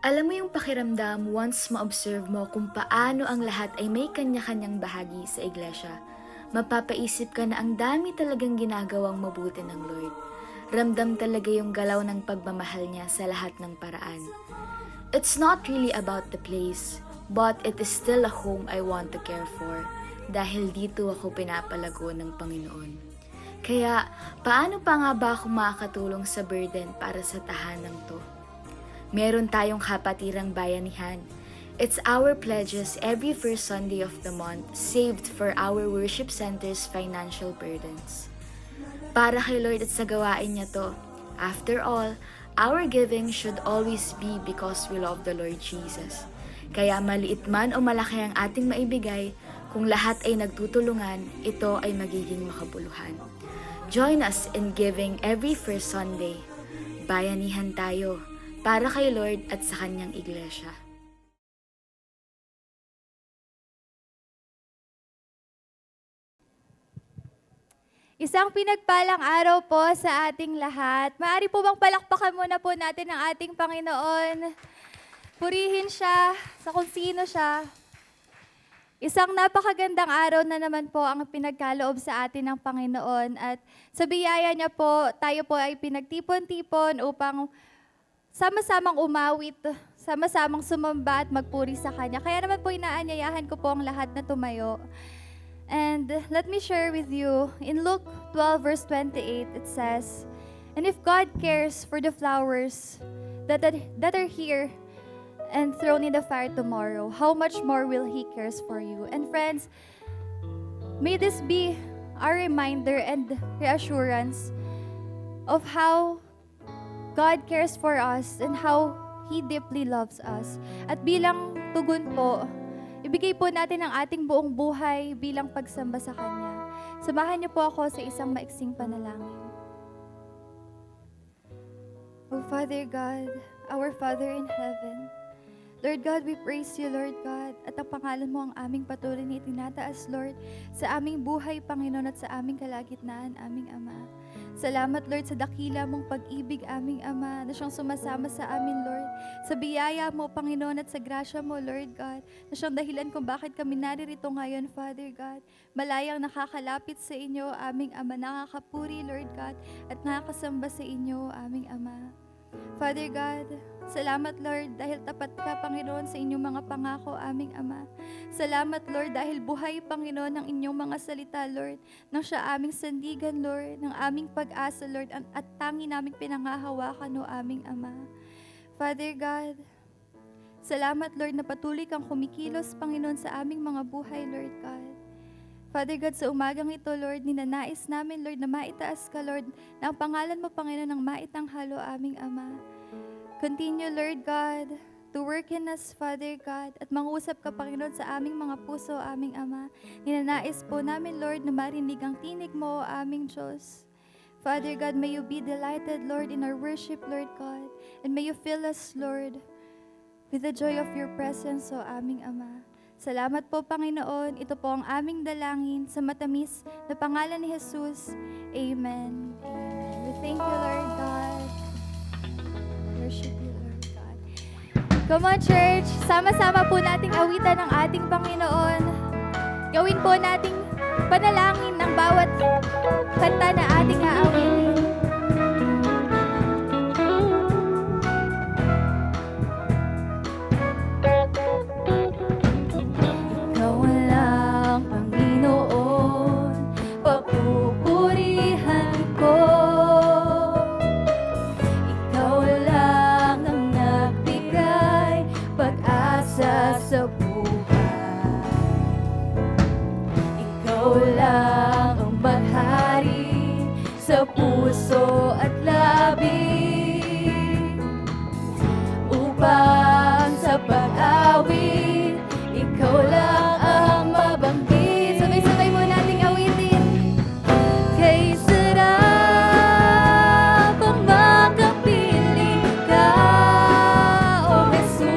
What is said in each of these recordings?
Alam mo yung pakiramdam once ma-observe mo kung paano ang lahat ay may kanya-kanyang bahagi sa iglesia. Mapapaisip ka na ang dami talagang ginagawang mabuti ng Lord. Ramdam talaga yung galaw ng pagmamahal niya sa lahat ng paraan. It's not really about the place, but it is still a home I want to care for dahil dito ako pinapalago ng Panginoon. Kaya, paano pa nga ba ako makakatulong sa burden para sa tahanang to? Meron tayong kapatirang bayanihan. It's our pledges every first Sunday of the month saved for our worship center's financial burdens. Para kay Lord at sa gawain niya to. After all, our giving should always be because we love the Lord Jesus. Kaya maliit man o malaki ang ating maibigay, kung lahat ay nagtutulungan, ito ay magiging makabuluhan. Join us in giving every first Sunday. Bayanihan tayo para kay Lord at sa kanyang iglesia. Isang pinagpalang araw po sa ating lahat. Maaari po bang palakpakan muna po natin ang ating Panginoon? Purihin siya sa kung sino siya. Isang napakagandang araw na naman po ang pinagkaloob sa atin ng Panginoon. At sa biyaya niya po, tayo po ay pinagtipon-tipon upang sama-samang umawit, sama-samang sumamba at magpuri sa Kanya. Kaya naman po inaanyayahan ko po ang lahat na tumayo. And let me share with you, in Luke 12 verse 28, it says, "And if God cares for the flowers that are here and thrown in the fire tomorrow, how much more will He cares for you?" And friends, may this be our reminder and reassurance of how God cares for us and how He deeply loves us. At bilang tugon po, ibigay po natin ang ating buong buhay bilang pagsamba sa Kanya. Samahan niyo po ako sa isang maiksing panalangin. Oh Father God, our Father in heaven, Lord God, we praise you, Lord God, at ang pangalan mo ang aming patuloy na itinataas, Lord, sa aming buhay, Panginoon, at sa aming kalagitnaan, aming Ama. Salamat, Lord, sa dakila mong pag-ibig, aming Ama, na siyang sumasama sa amin, Lord. Sa biyaya mo, Panginoon, at sa grasya mo, Lord God, na siyang dahilan kung bakit kami naririto ngayon, Father God. Malayang nakakalapit sa inyo, aming Ama, nakakapuri, Lord God, at nakakasamba sa inyo, aming Ama. Father God, salamat Lord dahil tapat ka, Panginoon, sa inyong mga pangako, aming Ama. Salamat Lord dahil buhay, Panginoon, ng inyong mga salita, Lord, nang siya aming sandigan, Lord, ng aming pag-asa, Lord, at tangi naming pinangahawakan, o aming Ama. Father God, salamat Lord na patuloy kang kumikilos, Panginoon, sa aming mga buhay, Lord God. Father God, sa umagang ito, Lord, ninanais namin, Lord, na maitaas ka, Lord, na ang pangalan mo, Panginoon, ng maitanghalo, aming Ama. Continue, Lord God, to work in us, Father God, at mangusap ka, Panginoon, sa aming mga puso, aming Ama. Ninanais po namin, Lord, na marinig ang tinig mo, aming Diyos. Father God, may you be delighted, Lord, in our worship, Lord God, and may you fill us, Lord, with the joy of your presence, o aming Ama. Salamat po, Panginoon. Ito po ang aming dalangin sa matamis na pangalan ni Jesus. Amen. Amen. We thank you, Lord God. Worship you, Lord God. Come on, church. Sama-sama po nating awitan ng ating Panginoon. Gawin po nating panalangin ng bawat kanta na ating aawitin. Sa puso at labi upang sa pag-awit ikaw lang ang mabanggit. Sabay-sabay mo nating awitin. Kay sarap ang makapiling ka, O Jesus.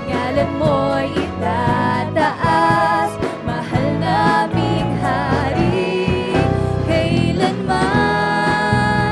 Ngalan mo'y itataas, mahal naming Hari. Kailanman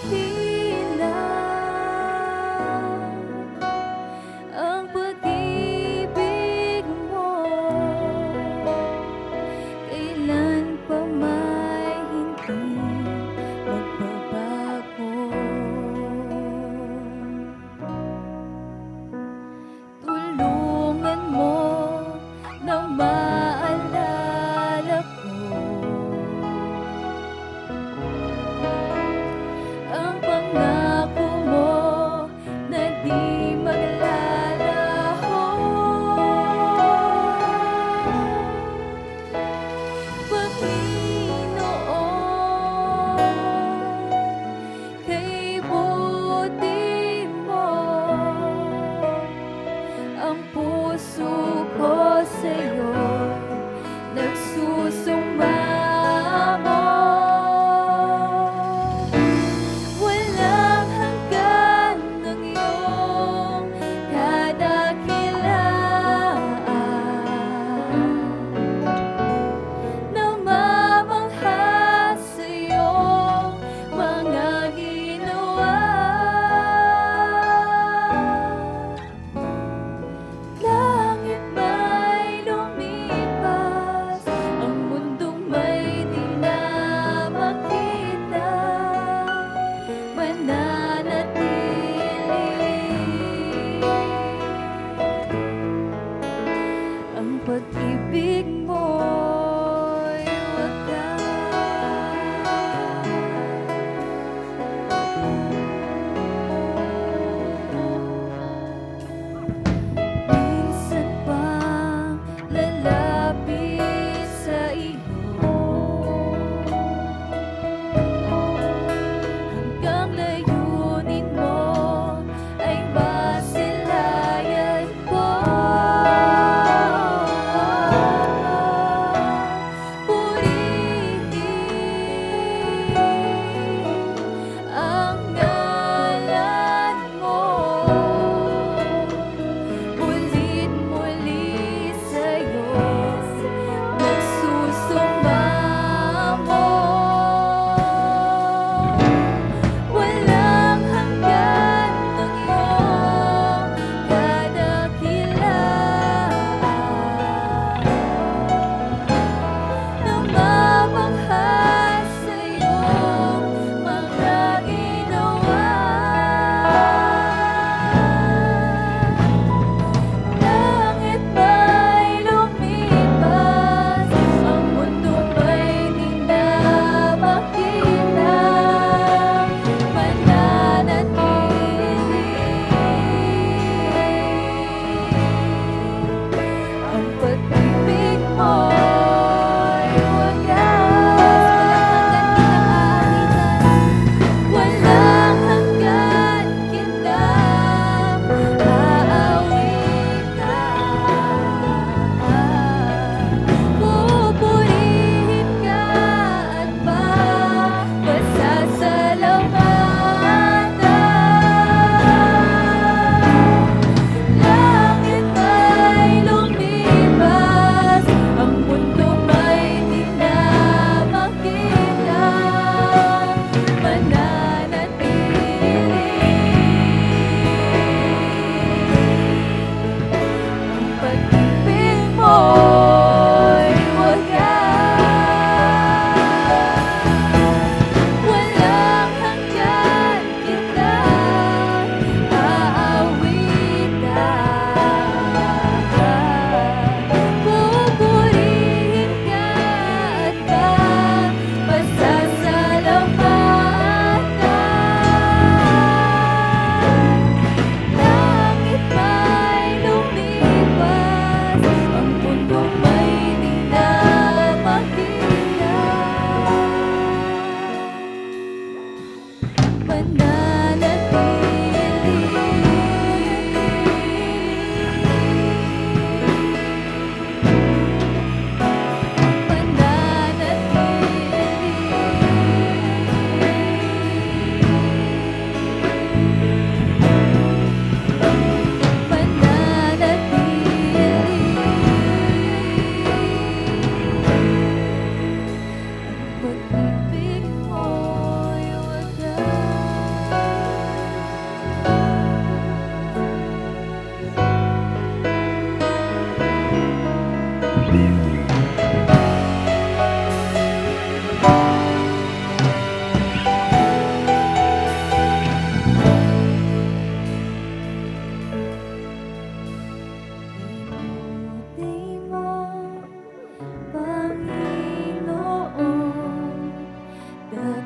dakila ang pag-ibig mo, kailan pa may hindi magbabago. Tulungan mo na maalala ko ang pangako mo na di maglalaho. Panginoon, kay buti mo, ang puso ko sa'yo'y nagsusumamo. Walang hanggan ng iyong kadakilaan, namamangha sa iyong mga ginawa. Langit may lumipas, ang mundong may di na makita, mananatili ang pag-ibig mo'y minsan pang lalapit sa iyo, hanggang layunin mo ay masilayan ko. Purihin ang ngalan mo, ulit muli sa'yo nagsusumamo. Walang hanggan ng iyong kadakilaan, namamangha sa iyong mga ginawa. Langit may lumipas, ang mundo may di na makita, mananatili ang pag-ibig mo'y walang hanggan kitang aawitan. Pupurihin ka at papasalamatan. Langit may lumipas, ang mundo may di na makita, mananatili ang pag-ibig mo'y walang hanggan kitang aawitan. Pupurihin ka at papasalamatan. Langit may lumipas, ang mundo may di na makita, mananatili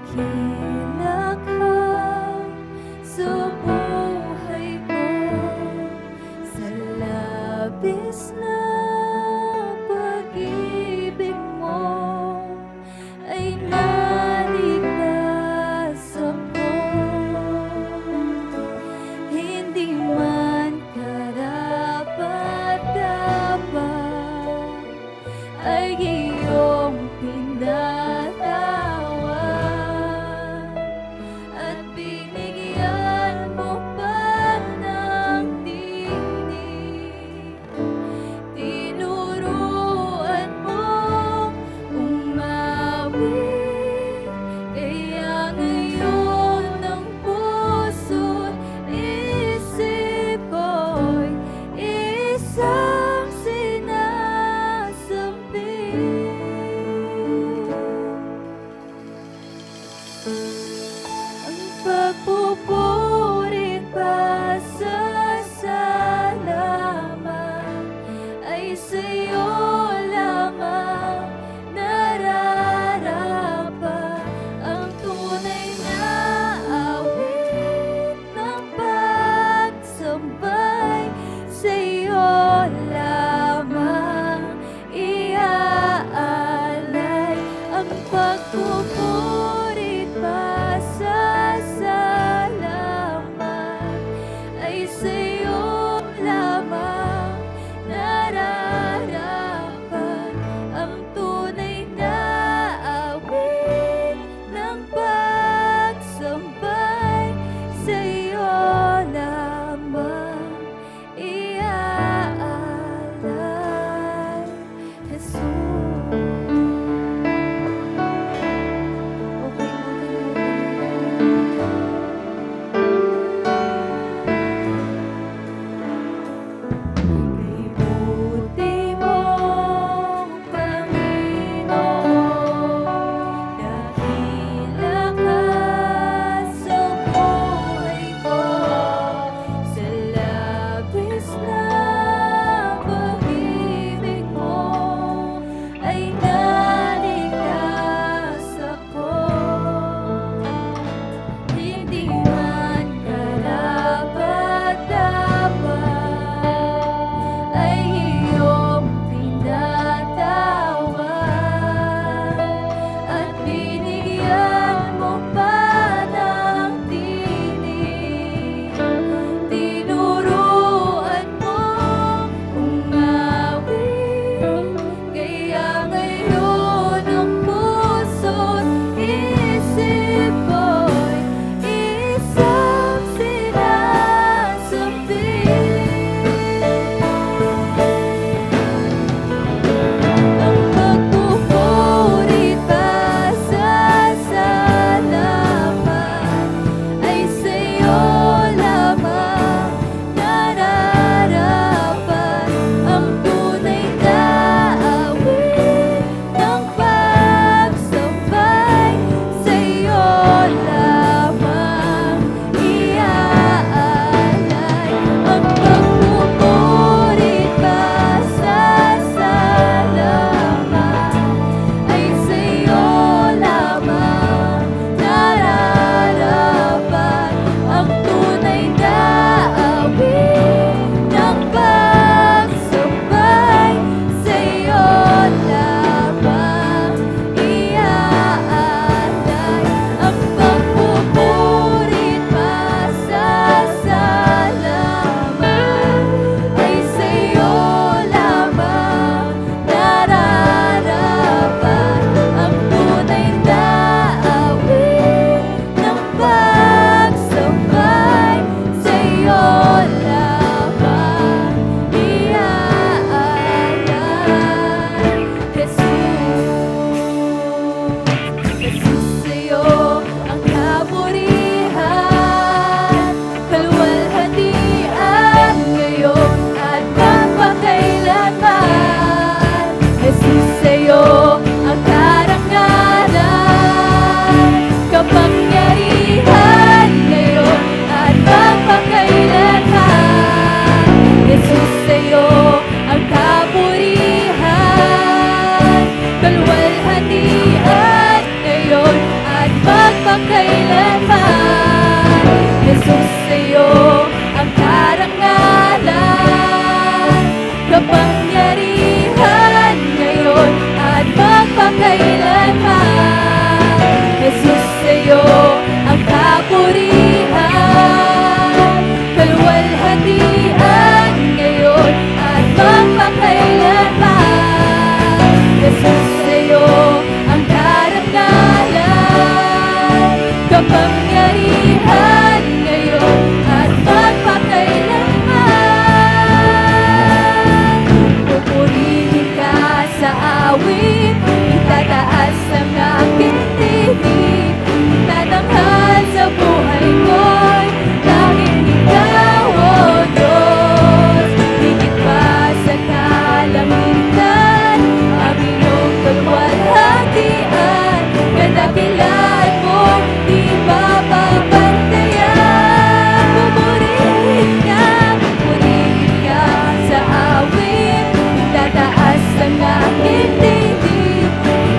Dakila ka sa buhay ko, sa labis na pag-ibig mo ay naligtas ako. Hindi man karapat-dapat ay iyong pinatawad at binigyan mo pa ng tinig. Tinuruan mo umawit, kaya ngayon ang puso't isip ko'y isang sinasambit. Ang pagpupuri, pasasalamat ay sa'yo lamang nararapat. Ang tunay na awit ng pagsambay sa'yo lamang iaalay. Ang pagpupuri, pasasalamat Jesus, sa'yo ang karangalan, kapangyarihan ngayon at magpakailanman. Jesus, sa'yo ang kapurihan, kaluwalhatian ngayon at magpakailanman. Jesus, sa'yo ang karangalan, kapangyarihan ngayon at magpakailanman. Pupurihin ka sa awit, itataas ang aking tinig, itatanghal sa buhay ko'y tanging ikaw, O Diyos. Higit pa sa kalangitan, ang iyong kaluwalhatian, kadakilaan mo di mapapantayan. Pupurihin ka sa awit, itataas ang aking tinig,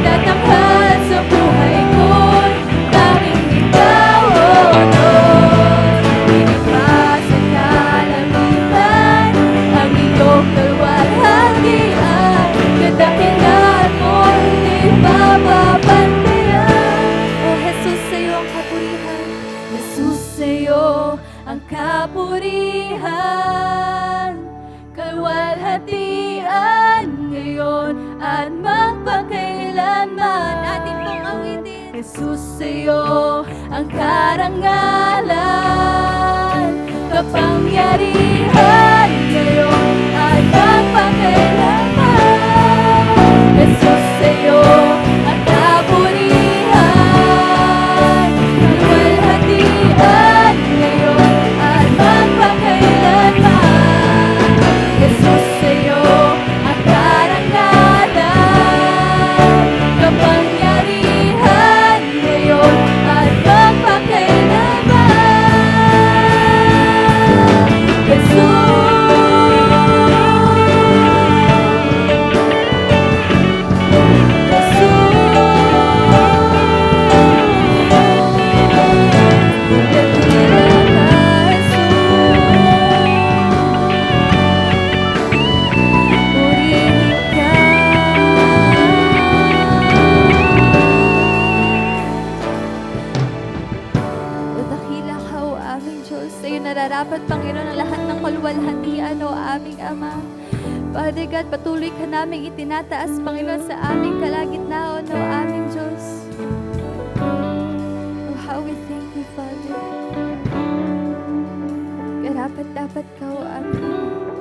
itatanghal sa buhay ko'y tanging ikaw, O Diyos. Higit pa sa kalangitan, ang iyong kaluwalhatian, kadakilaan mo di mapapantayan. O Jesus, sa'yo ang kapurihan. Jesus, sa'yo ang kapurihan, kaluwalhatian ngayon at magpakailanman. Atin pong awitin. Jesus, sa'yo ang karangalan, kapangyarihan ngayon at magpakailanman. Jesus, sa'yo ang kapurihan, kaluwalhatian ngayon at magpakailanman. Jesus, sa'yo ang karangalan, kapangyarihan ngayon at magpakailanman. Jesus. Dakila ka, O aming Diyos. Sa'yo nararapat, Panginoon, ang lahat ng kaluwalhatian, O aming Ama. Father God, patuloy ka naming itinataas, Panginoon, sa aming kalagitnaan, O aming Diyos. Oh, how we thank you, Father. Karapat dapat ka, O aming Ama.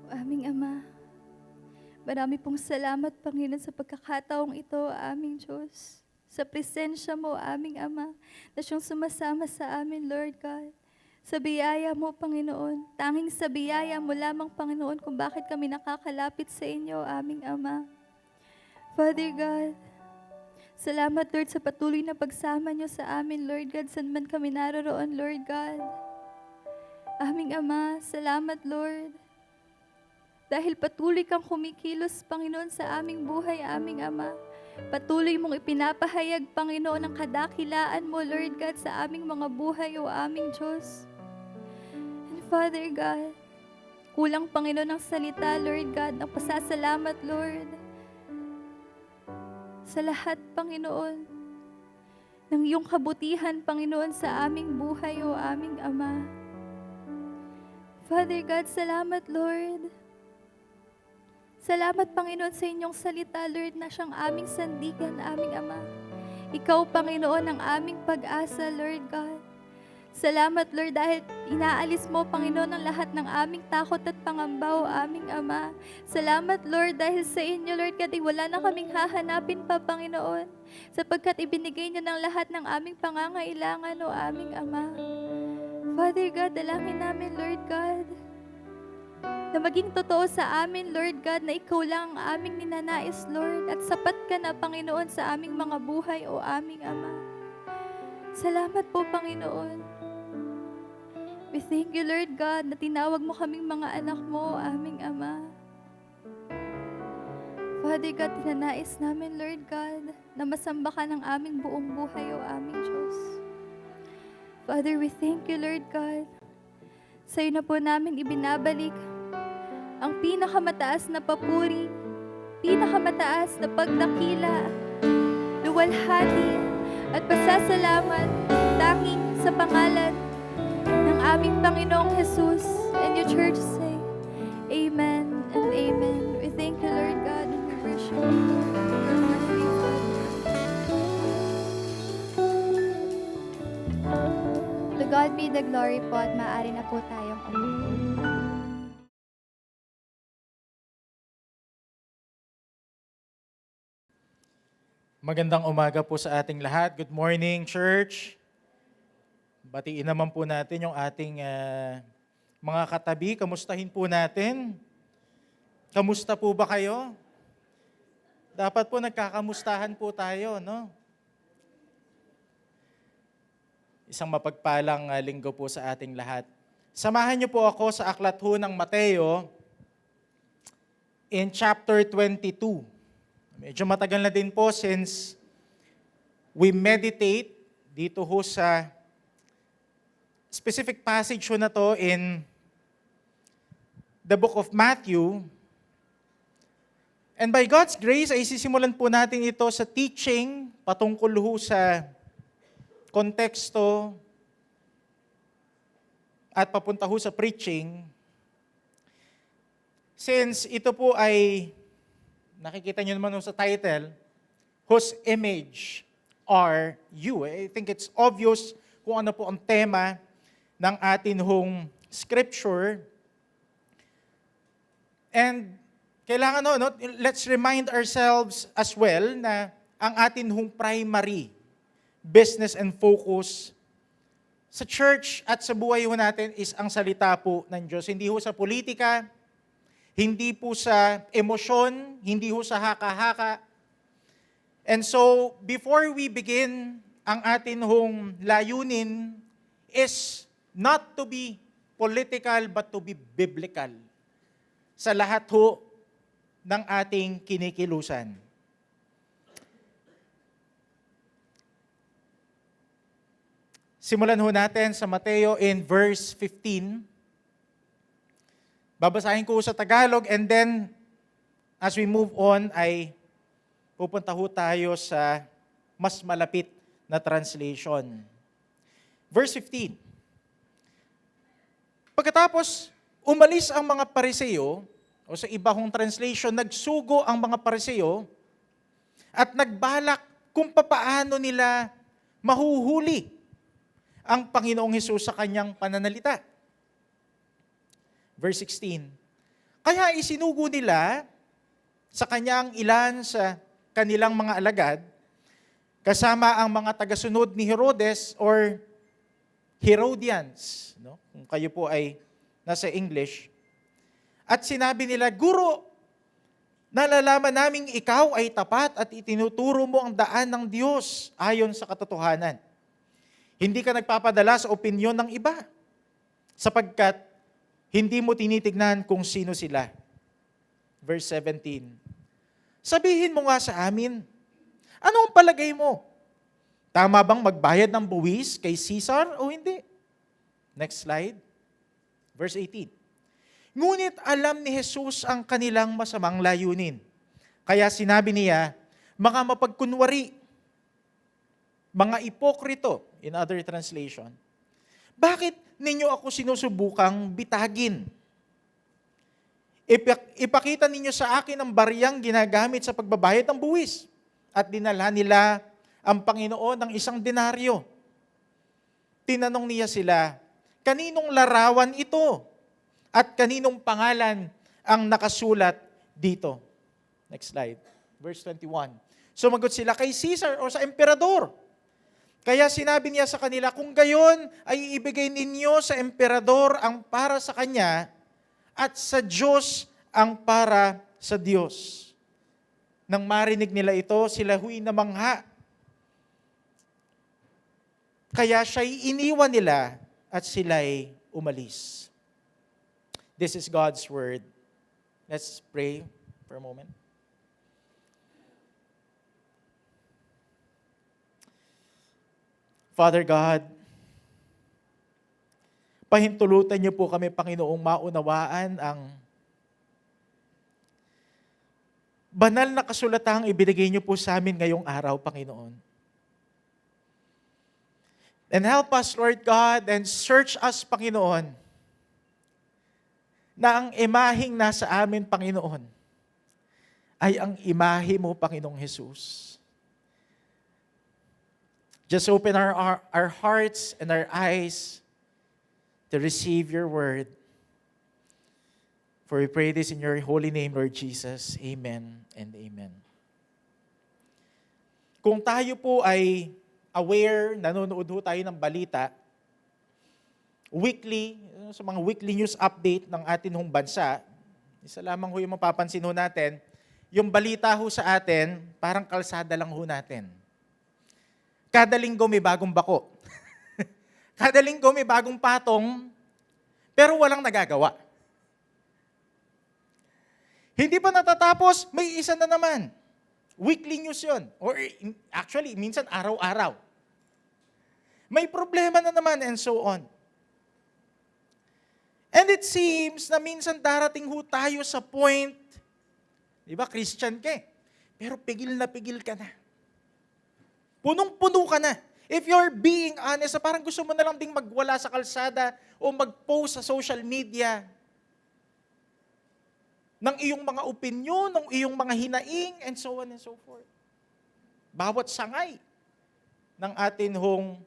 Aming Ama, marami pong salamat, Panginoon, sa pagkakataong ito, aming Diyos. Sa presensya mo, aming Ama, na siyang sumasama sa amin, Lord God. Sa biyaya mo, Panginoon, tanging sa biyaya mo lamang, Panginoon, kung bakit kami nakakalapit sa inyo, aming Ama. Father God, salamat, Lord, sa patuloy na pagsama niyo sa amin, Lord God, saan man kami naroroon, Lord God. Aming Ama, salamat, Lord. Dahil patuloy kang kumikilos, Panginoon, sa aming buhay, aming Ama. Patuloy mong ipinapahayag, Panginoon, ang kadakilaan mo, Lord God, sa aming mga buhay, O aming Diyos. And Father God, kulang, Panginoon, ang salita, Lord God, ng pasasalamat, Lord. Sa lahat, Panginoon, ng iyong kabutihan, Panginoon, sa aming buhay, O aming Ama. Father God, salamat, Lord. Salamat, Panginoon, sa inyong salita, Lord, na siyang aming sandigan, aming Ama. Ikaw, Panginoon, ang aming pag-asa, Lord God. Salamat, Lord, dahil inaalis mo, Panginoon, ang lahat ng aming takot at pangamba, O aming Ama. Salamat, Lord, dahil sa inyo, Lord God, wala na kaming hahanapin pa, Panginoon, sapagkat ibinigay niyo ng lahat ng aming pangangailangan, O aming Ama. Father God, dalangin namin, Lord God, na maging totoo sa amin, Lord God, na Ikaw lang ang aming ninanais, Lord, at sapat ka na, Panginoon, sa aming mga buhay, o aming Ama. Salamat po, Panginoon. We thank you, Lord God, na tinawag mo kaming mga anak mo, o aming Ama. Father God, tinanais namin, Lord God, na masamba ka ng aming buong buhay, o aming Diyos. Father, we thank you, Lord God. Sa'yo na po namin ibinabalik ang pinakamataas na papuri, pinakamataas na pagdakila, luwalhati, at pasasalamat tanging sa pangalan ng aming Panginoong Jesus. And your church say, Amen and Amen. We thank you, Lord God, and we worship you, Lord. You're worthy, Father. To God be the glory po, at maaari na po tayong umupo. Magandang umaga po sa ating lahat. Good morning, church. Batiin naman po natin yung ating mga katabi. Kamustahin po natin. Kamusta po ba kayo? Dapat po nagkakamustahan po tayo, no? Isang mapagpalang linggo po sa ating lahat. Samahan niyo po ako sa aklat ho ng Mateo in chapter 22. Medyo matagal na din po since we meditate dito ho sa specific passage ho na to in the book of Matthew. And by God's grace, ay sisimulan po natin ito sa teaching patungkol ho sa konteksto at papunta ho sa preaching. Since ito po ay, nakikita nyo naman sa title, whose image are you? I think it's obvious kung ano po ang tema ng atin hong scripture. And kailangan let's remind ourselves as well na ang atin hong primary business and focus sa church at sa buhay ho natin is ang salita po ng Diyos. Hindi ho sa politika, hindi po sa emosyon, hindi ho sa haka-haka. And so, before we begin, ang atin hong layunin is not to be political but to be biblical sa lahat ho ng ating kinikilusan. Simulan ho natin sa Mateo in verse 15. Babasahin ko sa Tagalog and then as we move on ay pupunta ho tayo sa mas malapit na translation. Verse 15. Pagkatapos umalis ang mga Pariseo, o sa iba hong translation, nagsugo ang mga Pariseo at nagbalak kung papaano nila mahuhuli ang Panginoong Hesus sa kanyang pananalita. Verse 16. Kaya isinugo nila sa kanyang ilan sa kanilang mga alagad, kasama ang mga tagasunod ni Herodes or Herodians, no? Kung kayo po ay nasa English. At sinabi nila, Guro, nalalaman naming ikaw ay tapat at itinuturo mo ang daan ng Diyos ayon sa katotohanan. Hindi ka nagpapadala sa opinyon ng iba, sapagkat hindi mo tinitignan kung sino sila. Verse 17. Sabihin mo nga sa amin, ano ang palagay mo? Tama bang magbayad ng buwis kay Caesar o hindi? Next slide. Verse 18. Ngunit alam ni Jesus ang kanilang masamang layunin. Kaya sinabi niya, mga mapagkunwari, mga ipokrito, in other translation, bakit ninyo ako sinusubukang bitagin? Ipakita ninyo sa akin ang bariyang ginagamit sa pagbabayad ng buwis. At dinalhan nila ang Panginoon ng 1 denaryo. Tinanong niya sila, kaninong larawan ito? At kaninong pangalan ang nakasulat dito? Next slide. Verse 21. Sumagot sila kay Caesar o sa emperador. Kaya sinabi niya sa kanila, kung gayon ay ibigay ninyo sa emperador ang para sa kanya at sa Diyos ang para sa Diyos. Nang marinig nila ito, sila huwag namangha. Kaya siya'y iniwan nila at sila'y umalis. This is God's word. Let's pray for a moment. Father God, pahintulutan niyo po kami, Panginoong, maunawaan ang banal na kasulatang ibinigay niyo po sa amin ngayong araw, Panginoon. And help us, Lord God, and search us, Panginoon, na ang imaheng nasa amin, Panginoon, ay ang imahe mo, Panginoong Jesus. Just open our hearts and our eyes to receive your word. For we pray this in your holy name, Lord Jesus. Amen and amen. Kung tayo po ay aware, nanonood ho tayo ng balita, weekly, sa mga weekly news update ng atin hong bansa, isa lamang ho yung mapapansin ho natin, yung balita ho sa atin, parang kalsada lang ho natin. Kada linggo may bagong bako. Kada linggo may bagong patong, pero walang nagagawa. Hindi pa natatapos, may isa na naman. Weekly news yun. Or actually, minsan araw-araw. May problema na naman and so on. And it seems na minsan darating ho tayo sa point, di ba, Christian ka eh, pero pigil na pigil ka na. Punong-puno ka na. If you're being honest, parang gusto mo na lang ding magwala sa kalsada o mag-post sa social media ng iyong mga opinyon, ng iyong mga hinaing, and so on and so forth. Bawat sangay ng atin hong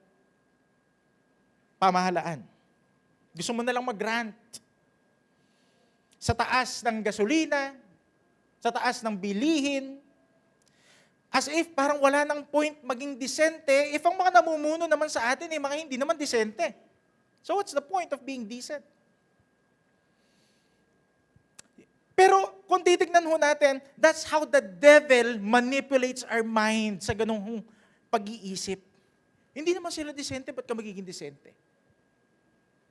pamahalaan. Gusto mo na lang mag-rant sa taas ng gasolina, sa taas ng bilihin, as if parang wala nang point maging disente, if ang mga namumuno naman sa atin ay mga hindi naman disente. So what's the point of being decent? Pero kung titignan ho natin, that's how the devil manipulates our mind sa ganung pag-iisip. Hindi naman sila disente, ba't ka magiging disente?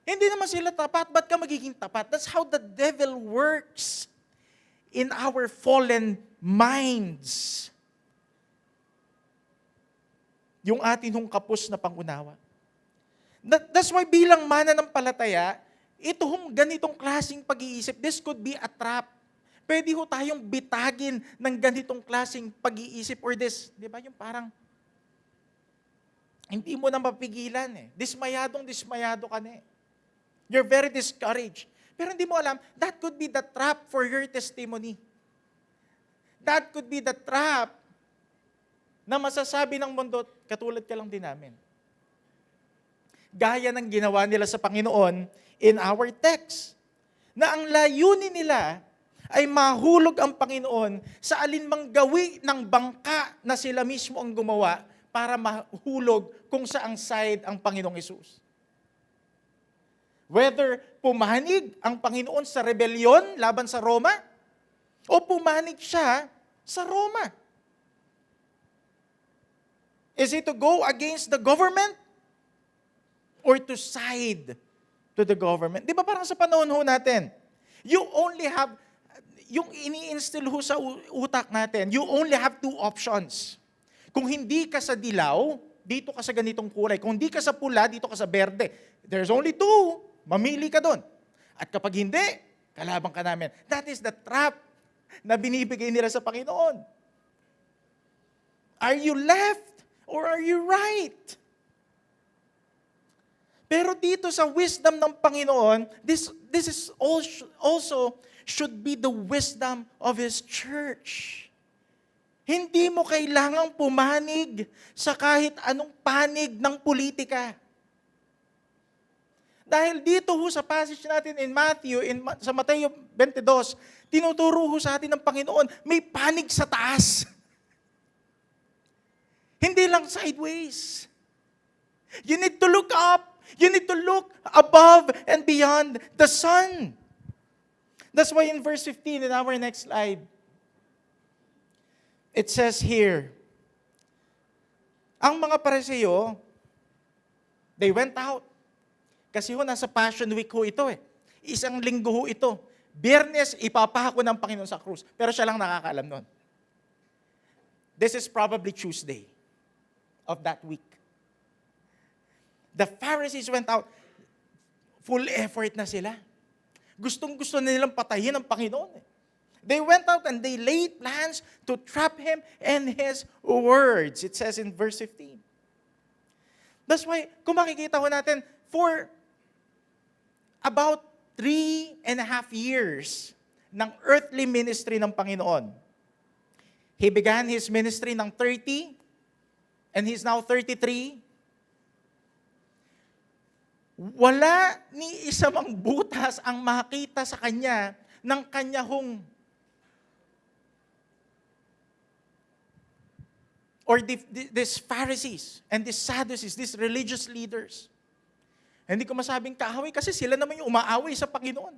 Hindi naman sila tapat, ba't ka magiging tapat? That's how the devil works in our fallen minds. Yung atin hong kapos na pangunawa. That's why bilang mananampalataya, ito hong ganitong klaseng pag-iisip, this could be a trap. Pwede ho tayong bitagin ng ganitong klaseng pag-iisip or this, di ba, yung parang hindi mo na mapigilan eh. Dismayado ka na eh. You're very discouraged. Pero hindi mo alam, that could be the trap for your testimony. That could be the trap na masasabi ng mundo, katulad ka lang din namin. Gaya ng ginawa nila sa Panginoon in our text, na ang layunin nila ay mahulog ang Panginoon sa alinmang gawi ng bangka na sila mismo ang gumawa para mahulog kung saang side ang Panginoong Hesus. Whether pumanig ang Panginoon sa rebellion laban sa Roma, o pumanig siya sa Roma. Is it to go against the government or to side to the government? Di ba parang sa panahon ho natin, you only have, yung ini-instill ho sa utak natin, you only have two options. Kung hindi ka sa dilaw, dito ka sa ganitong kulay. Kung hindi ka sa pula, dito ka sa berde. There's only two. Mamili ka doon. At kapag hindi, kalabang ka namin. That is the trap na binibigay nila sa Panginoon. Are you left? Or are you right? Pero dito sa wisdom ng Panginoon, this is also should be the wisdom of His church. Hindi mo kailangang pumanig sa kahit anong panig ng politika. Dahil dito ho sa passage natin in Matthew, sa Mateo 22, tinuturo ho sa atin ng Panginoon, may panig sa taas. Hindi lang sideways. You need to look up. You need to look above and beyond the sun. That's why in verse 15, in our next slide, it says here, ang mga Pariseo, they went out. Kasi ho, nasa Passion Week ho ito eh. Isang linggo ho ito. Biyernes, ipapahako ng Panginoon sa krus. Pero siya lang nakakaalam nun. This is probably Tuesday of that week. The Pharisees went out. Full effort na sila. Gustong-gusto na nilang patayin ang Panginoon. They went out and they laid plans to trap Him and His words. It says in verse 15. That's why, kung makikita ho natin, for about 3.5 years ng earthly ministry ng Panginoon, He began His ministry ng 30, and He's now 33. Wala ni isa mang butas ang makita sa Kanya ng Kanya hong or these Pharisees and these Sadducees, these religious leaders. Hindi ko masabing kaaway kasi sila naman yung umaaway sa Panginoon.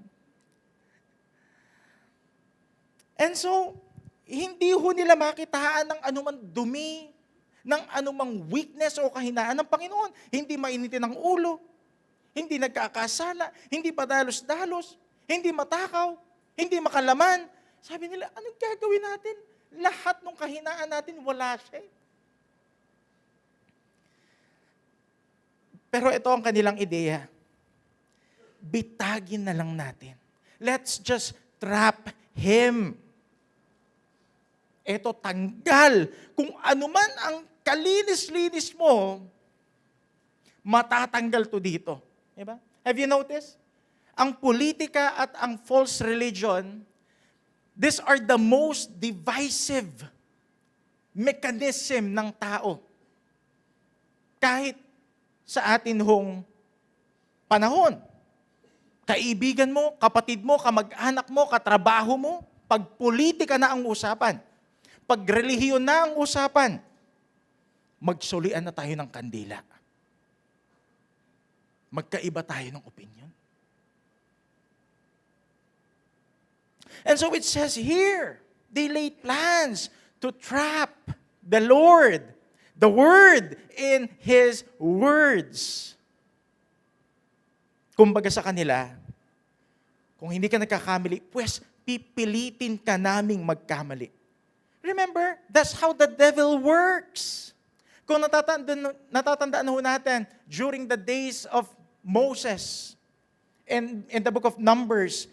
And so, hindi ho nila makitaan ng anumang dumi, ng anumang weakness o kahinaan ng Panginoon. Hindi mainitin ang ulo, hindi nagkakasala, hindi padalos-dalos, hindi matakaw, hindi makalaman. Sabi nila, anong gagawin natin? Lahat ng kahinaan natin, wala siya. Pero ito ang kanilang ideya. Bitagin na lang natin. Let's just trap Him. Ito, tanggal. Kung ano man ang kalinis-linis mo, matatanggal to dito. Diba? Have you noticed? Ang politika at ang false religion, these are the most divisive mechanism ng tao. Kahit sa atin hong panahon. Kaibigan mo, kapatid mo, kamag-anak mo, katrabaho mo, pag politika na ang usapan, pag relihiyon na ang usapan, magsulian na tayo ng kandila. Magkaiba tayo ng opinion. And so it says here, they laid plans to trap the Lord, the Word in His words. Kumbaga sa kanila, kung hindi ka nagkakamali, pues pipilitin ka naming magkamali. Remember, that's how the devil works. Kung natatandaan ho natin, during the days of Moses, and in the book of Numbers,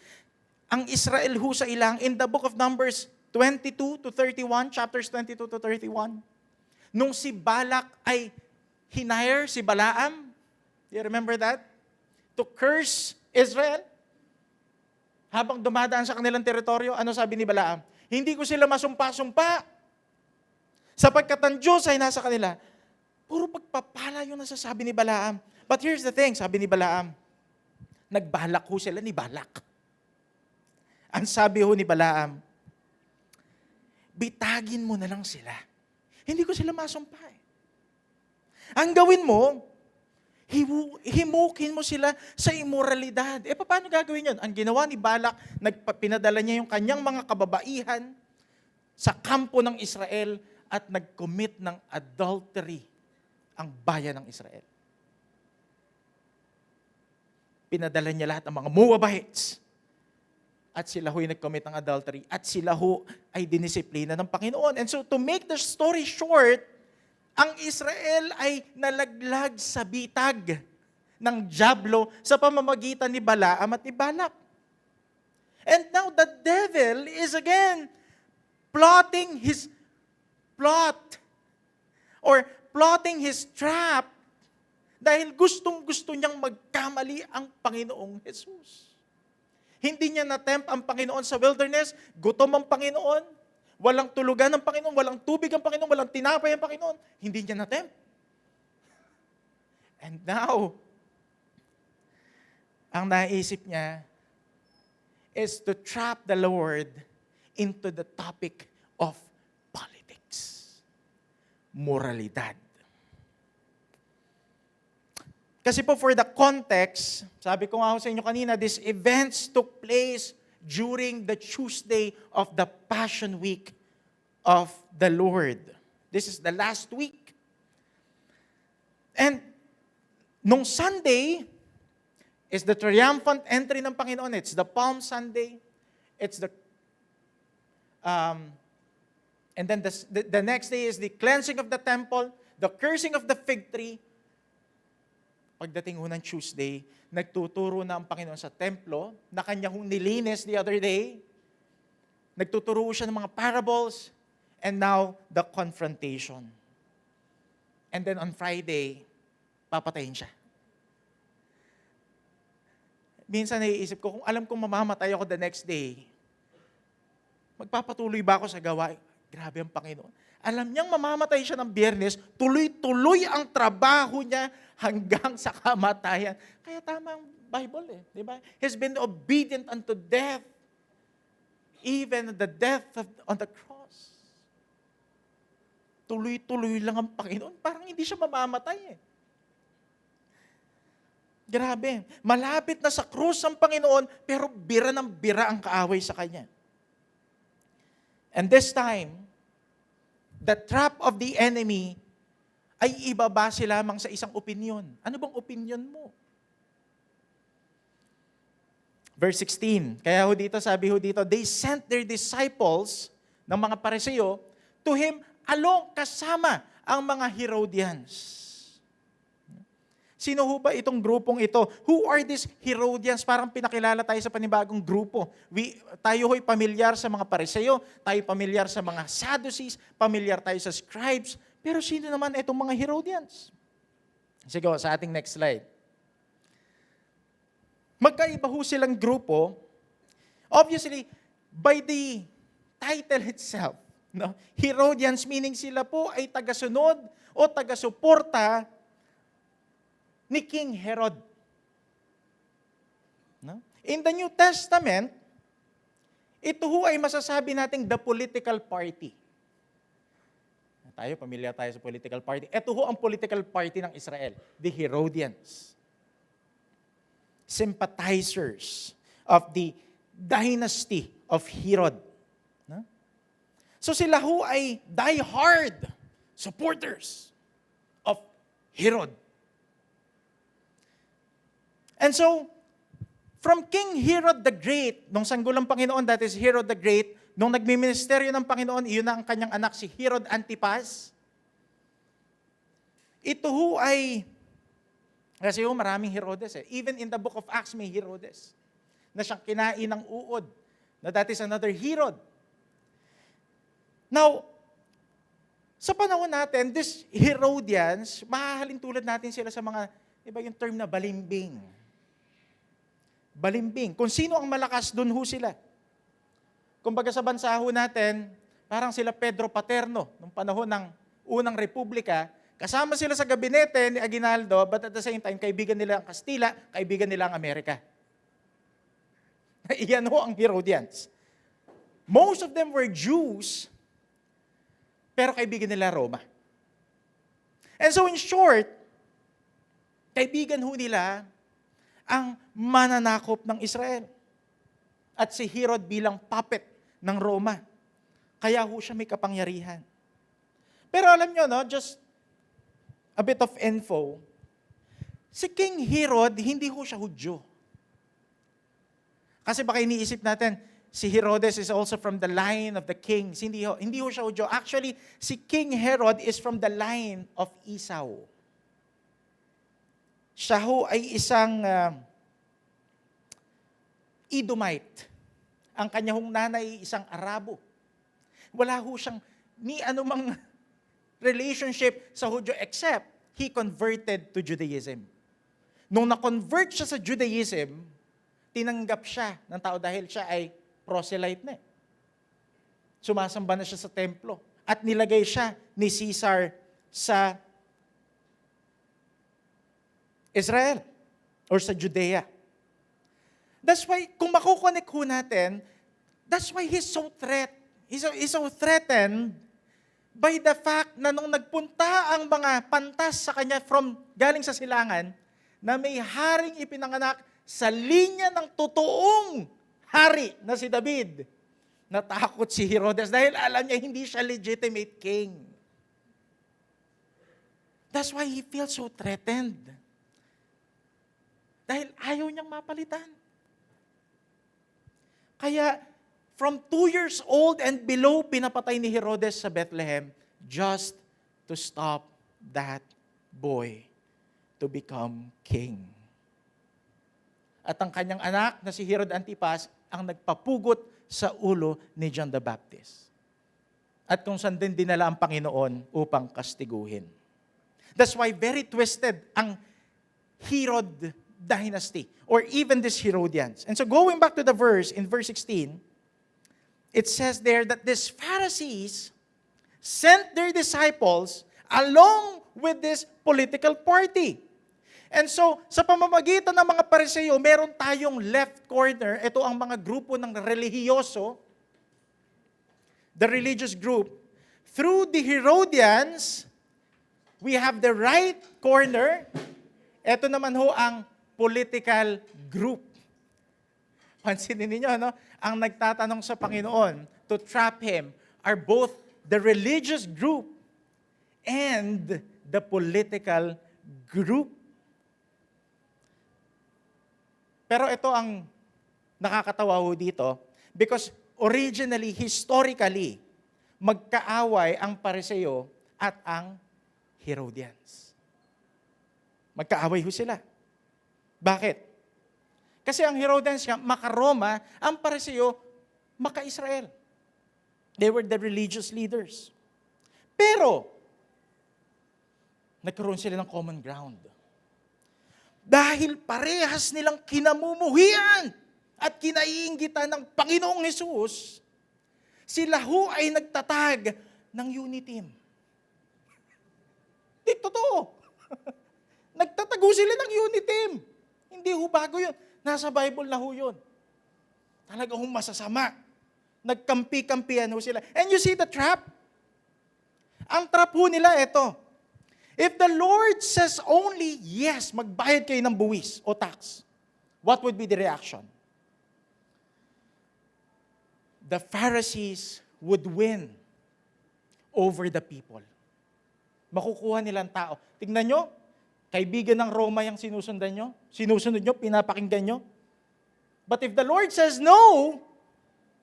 ang Israel ho sa ilang, in the book of Numbers 22 to 31, chapters 22 to 31, nung si Balak ay hinire si Balaam, you remember that? To curse Israel. Habang dumadaan sa kanilang teritoryo, ano sabi ni Balaam? Hindi ko sila masumpa-sumpa. Sapagkat ang Diyos ay nasa kanila. Puro pagpapala yung nasasabi ni Balaam. But here's the thing, sabi ni Balaam, nagbalak ho sila ni Balak. Ang sabi ho ni Balaam, bitagin mo na lang sila. Hindi ko sila masumpa eh. Ang gawin mo, himukin mo sila sa immoralidad. Eh, paano gagawin yun? Ang ginawa ni Balak, pinadala niya yung kanyang mga kababaihan sa kampo ng Israel at nag-commit ng adultery ang bayan ng Israel. Pinadala niya lahat ng mga Moabites at sila ho'y nag-commit ng adultery at sila ho ay dinisiplina ng Panginoon. And so to make the story short, ang Israel ay nalaglag sa bitag ng dyablo sa pamamagitan ni Balaam at ni Balak. And now the devil is again plotting his plot or plotting his trap dahil gustong-gusto niyang magkamali ang Panginoong Jesus. Hindi niya na-tempt ang Panginoon sa wilderness, gutom ang Panginoon, walang tulugan ng Panginoon, walang tubig ang Panginoon, walang tinapay ang Panginoon. Hindi niya na-tempt. And now, ang naisip niya is to trap the Lord into the topic of politics. Moralidad. Kasi po for the context, sabi ko nga ho sa inyo kanina, these events took place during the Tuesday of the Passion Week of the Lord. This is the last week. And nung Sunday is the triumphant entry ng Panginoon. It's the Palm Sunday. It's and then the next day is the cleansing of the temple, the cursing of the fig tree. Pagdating ho ng Tuesday, nagtuturo na ang Panginoon sa templo na kanya hong nilinis the other day. Nagtuturo siya ng mga parables. And now, the confrontation. And then on Friday, papatayin siya. Minsan naiisip ko, kung alam kong mamamatay ako the next day, magpapatuloy ba ako sa gawain? Grabe ang Panginoon. Alam niyang mamamatay siya ng Biyernes, tuloy-tuloy ang trabaho niya hanggang sa kamatayan. Kaya tama ang Bible di ba? He's been obedient unto death, even the death on the cross. Tuloy-tuloy lang ang Panginoon. Parang hindi siya mamamatay Grabe. Malapit na sa krus ang Panginoon, pero bira ng bira ang kaaway sa Kanya. And this time, the trap of the enemy ay ibabase lamang sa isang opinion. Ano bang opinion mo? Verse 16, kaya sabi dito, they sent their disciples ng mga Pariseo to him along kasama ang mga Herodians. Sino ho ba itong grupong ito? Who are these Herodians? Parang pinakilala tayo sa panibagong grupo. Tayo ho'y pamilyar sa mga Pariseo, tayo pamilyar sa mga Sadducees, pamilyar tayo sa scribes. Pero sino naman itong mga Herodians? Sige, sa ating next slide. Magkaiba ho silang grupo. Obviously, by the title itself, no? Herodians meaning sila po ay tagasunod o tagasuporta ni King Herod. No? In the New Testament, ito ho ay masasabi nating the political party. Pamilyar tayo sa political party. Ito ho ang political party ng Israel, the Herodians. Sympathizers of the dynasty of Herod. No? So sila ho ay die-hard supporters of Herod. And so, from King Herod the Great, nung sanggulang Panginoon, that is Herod the Great, nung nagmiministeryo ng Panginoon, iyon na ang kanyang anak, si Herod Antipas. Ito ho ay, kasi ho maraming Herodes Even in the book of Acts may Herodes, na siyang kinain ng uod, na that is another Herod. Now, sa panahon natin, these Herodians, mahahalin tulad natin sila sa mga, iba yung term na balimbing. Balimbing. Kung sino ang malakas, dun ho sila. Kumbaga sa bansa ho natin, parang sila Pedro Paterno, nung panahon ng unang republika, kasama sila sa gabinete ni Aguinaldo, but at the same time, kaibigan nila ang Kastila, kaibigan nila ang Amerika. Iyan ho ang Herodians. Most of them were Jews, pero kaibigan nila Roma. And so in short, kaibigan ho nila ang mananakop ng Israel. At si Herod bilang puppet ng Roma. Kaya ho siya may kapangyarihan. Pero alam nyo, no, just a bit of info, si King Herod, hindi ho siya Hudyo. Kasi baka iniisip natin, si Herodes is also from the line of the kings. Hindi ho siya Hudyo. Actually, si King Herod is from the line of Esau. Siya ho ay isang Edomite. Ang kanya hong nanay isang Arabo. Wala ho siyang ni anumang relationship sa Hudyo except he converted to Judaism. Nung na-convert siya sa Judaism, tinanggap siya ng tao dahil siya ay proselyte na. Sumasamba na siya sa templo. At nilagay siya ni Caesar sa Israel or sa Judea. That's why, kung makukonek ho natin, that's why he's so threatened by the fact na nung nagpunta ang mga pantas sa kanya galing sa silangan, na may haring ipinanganak sa linya ng totoong hari na si David, natakot si Herodes dahil alam niya hindi siya legitimate king. That's why he feels so threatened. Dahil ayaw niyang mapalitan. Kaya, from 2 years old and below, pinapatay ni Herodes sa Bethlehem just to stop that boy to become king. At ang kanyang anak na si Herod Antipas ang nagpapugot sa ulo ni John the Baptist. At kung saan din dinala ang Panginoon upang kastiguhin. That's why very twisted ang Herod dynasty or even these Herodians. And so going back to the verse, in verse 16, it says there that these Pharisees sent their disciples along with this political party. And so, sa pamamagitan ng mga Pariseo, meron tayong left corner. Ito ang mga grupo ng relihiyoso, the religious group. Through the Herodians, we have the right corner. Ito naman ho ang political group. Pansinin niyo, no? Ang nagtatanong sa Panginoon to trap Him are both the religious group and the political group. Pero ito ang nakakatawa ho dito because originally, historically, magkaaway ang Pariseo at ang Herodians. Magkaaway ho sila. Bakit? Kasi ang Herodians maka-Roma, ang Pariseo maka-Israel. They were the religious leaders. Pero, nagkaroon sila ng common ground. Dahil parehas nilang kinamumuhian at kinaiinggitan ng Panginoong Hesus, sila ho ay nagtatag ng uniteam. Di totoo. Nagtatago sila ng uniteam. Hindi ho bago yun. Nasa Bible na ho yun. Talaga hong masasama. Nagkampi-kampihan ho sila. And you see the trap? Ang trap ho nila, ito. If the Lord says only, yes, magbayad kayo ng buwis o tax, what would be the reaction? The Pharisees would win over the people. Makukuha nilang tao. Tingnan nyo, kaibigan ng Roma yung sinusundan nyo, sinusunod nyo, pinapakinggan nyo. But if the Lord says no,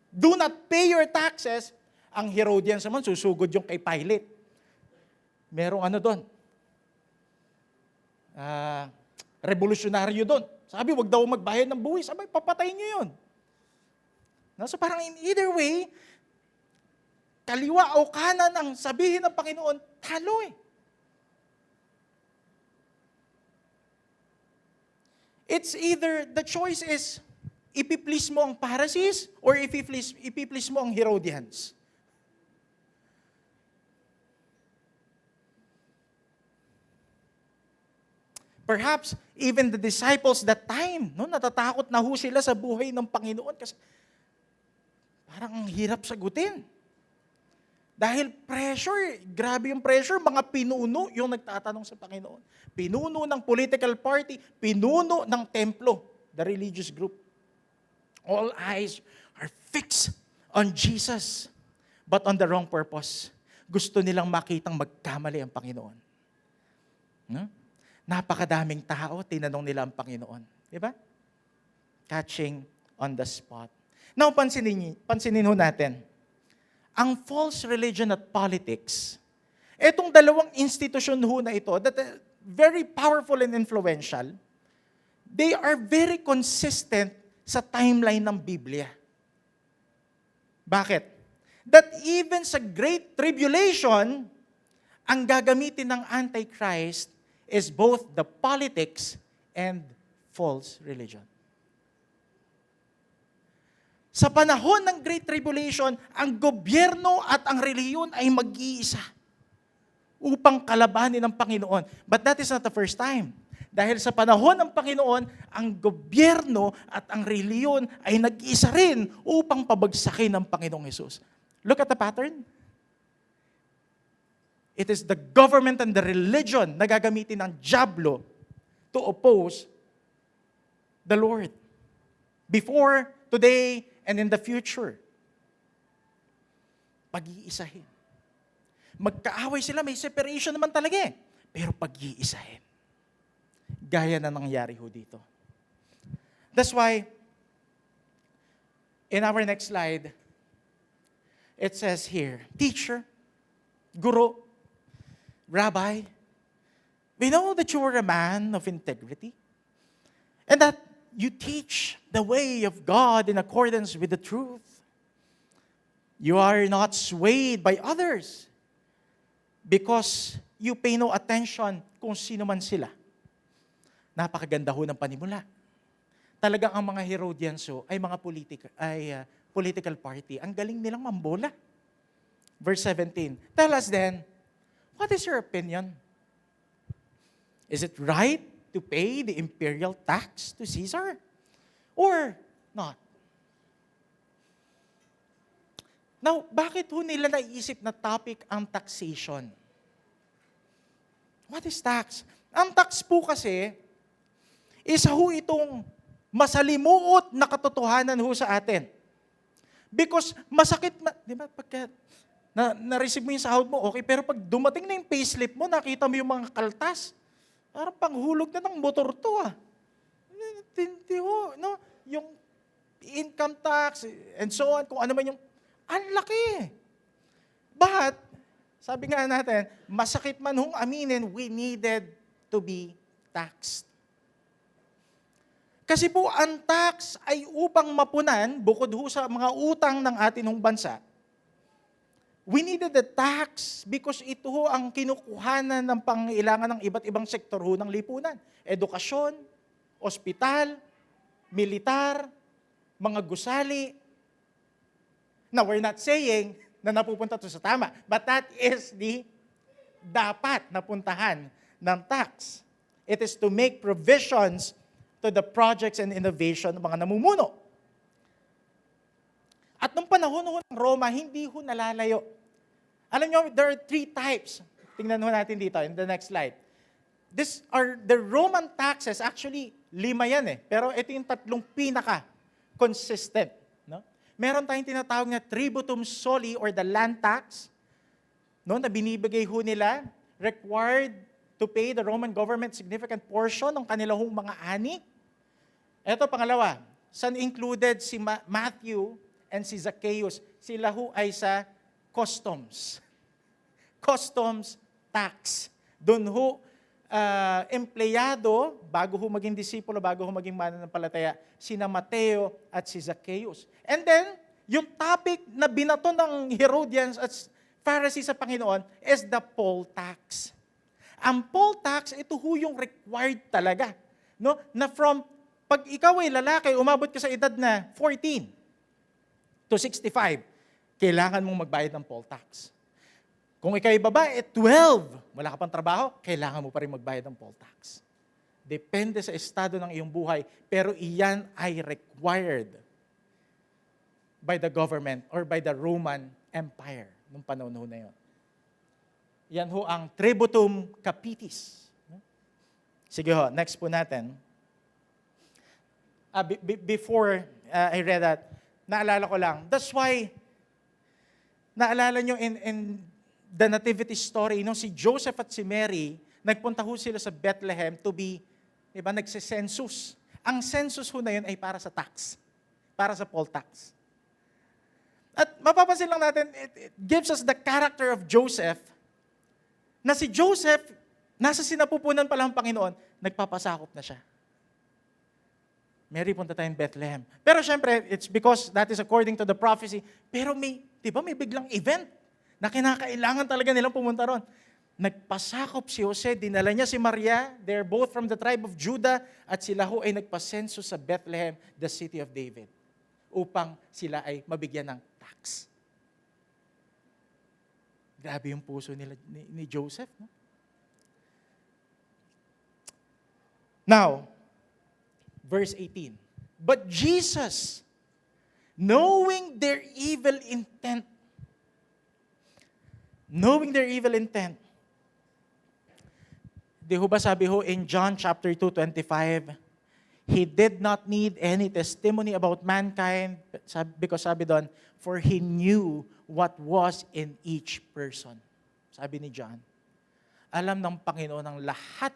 do not pay your taxes, ang Herodians naman susugod yung kay Pilate. Merong ano doon? Revolusyonaryo doon. Sabi, wag daw magbayad ng buwis. Sabi, papatayin nyo yun. So parang in either way, kaliwa o kanan ang sabihin ng Panginoon, talo eh. It's either, the choice is, ipiplease mo ang Pharisees or ipiplease mo ang Herodians. Perhaps, even the disciples that time, no, natatakot na ho sila sa buhay ng Panginoon kasi parang ang hirap sagutin. Dahil pressure, grabe yung pressure, mga pinuno yung nagtatanong sa Panginoon. Pinuno ng political party, pinuno ng templo, the religious group. All eyes are fixed on Jesus, but on the wrong purpose. Gusto nilang makitang magkamali ang Panginoon. No? Napakadaming tao, tinanong nila ang Panginoon. Di ba? Catching on the spot. Now, pansinin ho natin, ang false religion at politics, etong dalawang institusyon ho na ito, that are very powerful and influential, they are very consistent sa timeline ng Biblia. Bakit? That even sa Great Tribulation, ang gagamitin ng Antichrist is both the politics and false religion. Sa panahon ng Great Tribulation, ang gobyerno at ang reliyon ay mag-iisa upang kalabanin ng Panginoon. But that is not the first time. Dahil sa panahon ng Panginoon, ang gobyerno at ang reliyon ay nag-iisa rin upang pabagsakin ng Panginoong Hesus. Look at the pattern. It is the government and the religion na gagamitin ng dyablo to oppose the Lord. Before, today, and in the future. Pag-iisahin. Magkaaway sila, may separation naman talaga eh. Pero pag-iisahin. Gaya na nangyari ho dito. That's why, in our next slide, it says here, Teacher, Guru, Rabbi, we know that you are a man of integrity and that you teach the way of God in accordance with the truth. You are not swayed by others because you pay no attention kung sino man sila. Napakaganda ho ng panimula. Talagang ang mga Herodians ay mga political party. Ang galing nilang mambola. Verse 17, tell us then, what is your opinion? Is it right to pay the imperial tax to Caesar? Or not? Now, bakit ho nila naisip na topic ang taxation? What is tax? Ang tax po kasi, isa ho itong masalimuot na katotohanan ho sa atin. Because masakit, di ba, pagka na-receive mo yung sahod mo, okay, pero pag dumating na yung payslip mo, nakita mo yung mga kaltas, parang panghulog na ng motor to ah. Hindi ho, no? Yung income tax, and so on, kung ano man yung, ang laki. But, sabi nga natin, masakit man hong aminin, we needed to be taxed. Kasi po, ang tax ay upang mapunan, bukod ho sa mga utang ng atin hong bansa, we needed the tax because ito ho ang kinukuhanan ng pangailangan ng iba't ibang sektor ho ng lipunan. Edukasyon, ospital, militar, mga gusali. Now, we're not saying na napupunta to sa tama, but that is the dapat napuntahan ng tax. It is to make provisions to the projects and innovation ng mga namumuno. At nung panahon ho ng Roma, hindi ho nalalayo. Alam nyo, there are 3 types. Tingnan ho natin dito in the next slide. These are the Roman taxes. Actually, 5 yan eh. Pero ito yung 3 pinaka-consistent. No? Meron tayong tinatawag na tributum soli or the land tax, no, na binibigay ho nila, required to pay the Roman government significant portion ng kanilang mga ani. Ito pangalawa, saan included si Matthew and si Zacchaeus? Sila ho ay sa customs. Customs tax. Doon ho, empleyado, bago ho maging disipulo, bago ho maging mananampalataya, sina Mateo at si Zacchaeus. And then, yung topic na binato ng Herodians at Pharisees sa Panginoon is the poll tax. Ang poll tax, ito ho yung required talaga. No? Na from, pag ikaw ay lalaki, umabot ka sa edad na 14 to 65, kailangan mong magbayad ng poll tax. Kung ikaw ay babae, 12, wala ka pang trabaho, kailangan mo pa rin magbayad ng poll tax. Depende sa estado ng iyong buhay, pero iyan ay required by the government or by the Roman Empire nung panahon ho na yun. Yan ho ang tributum capitis. Sige ho, next po natin. Before I read that, naalala ko lang, that's why, naalala nyo in the nativity story, no, si Joseph at si Mary, nagpunta ho sila sa Bethlehem to be, diba, nagsisensus. Ang census ho na yun ay para sa tax, para sa poll tax. At mapapansin lang natin, it gives us the character of Joseph, na si Joseph, nasa sinapupunan pa lang ng Panginoon, nagpapasakop na siya. Mary, punta tayong Bethlehem. Pero syempre, it's because that is according to the prophecy. Pero may biglang event na kinakailangan talaga nilang pumunta ron. Nagpasakop si Jose, dinala niya si Maria, they're both from the tribe of Judah, at sila ho ay nagpasenso sa Bethlehem, the city of David, upang sila ay mabigyan ng tax. Grabe yung puso nila, ni Joseph. No? Now, verse 18. But Jesus, knowing their evil intent, di ho ba sabi ho in John chapter 2:25, He did not need any testimony about mankind because sabi doon, for He knew what was in each person. Sabi ni John, alam ng Panginoon ang lahat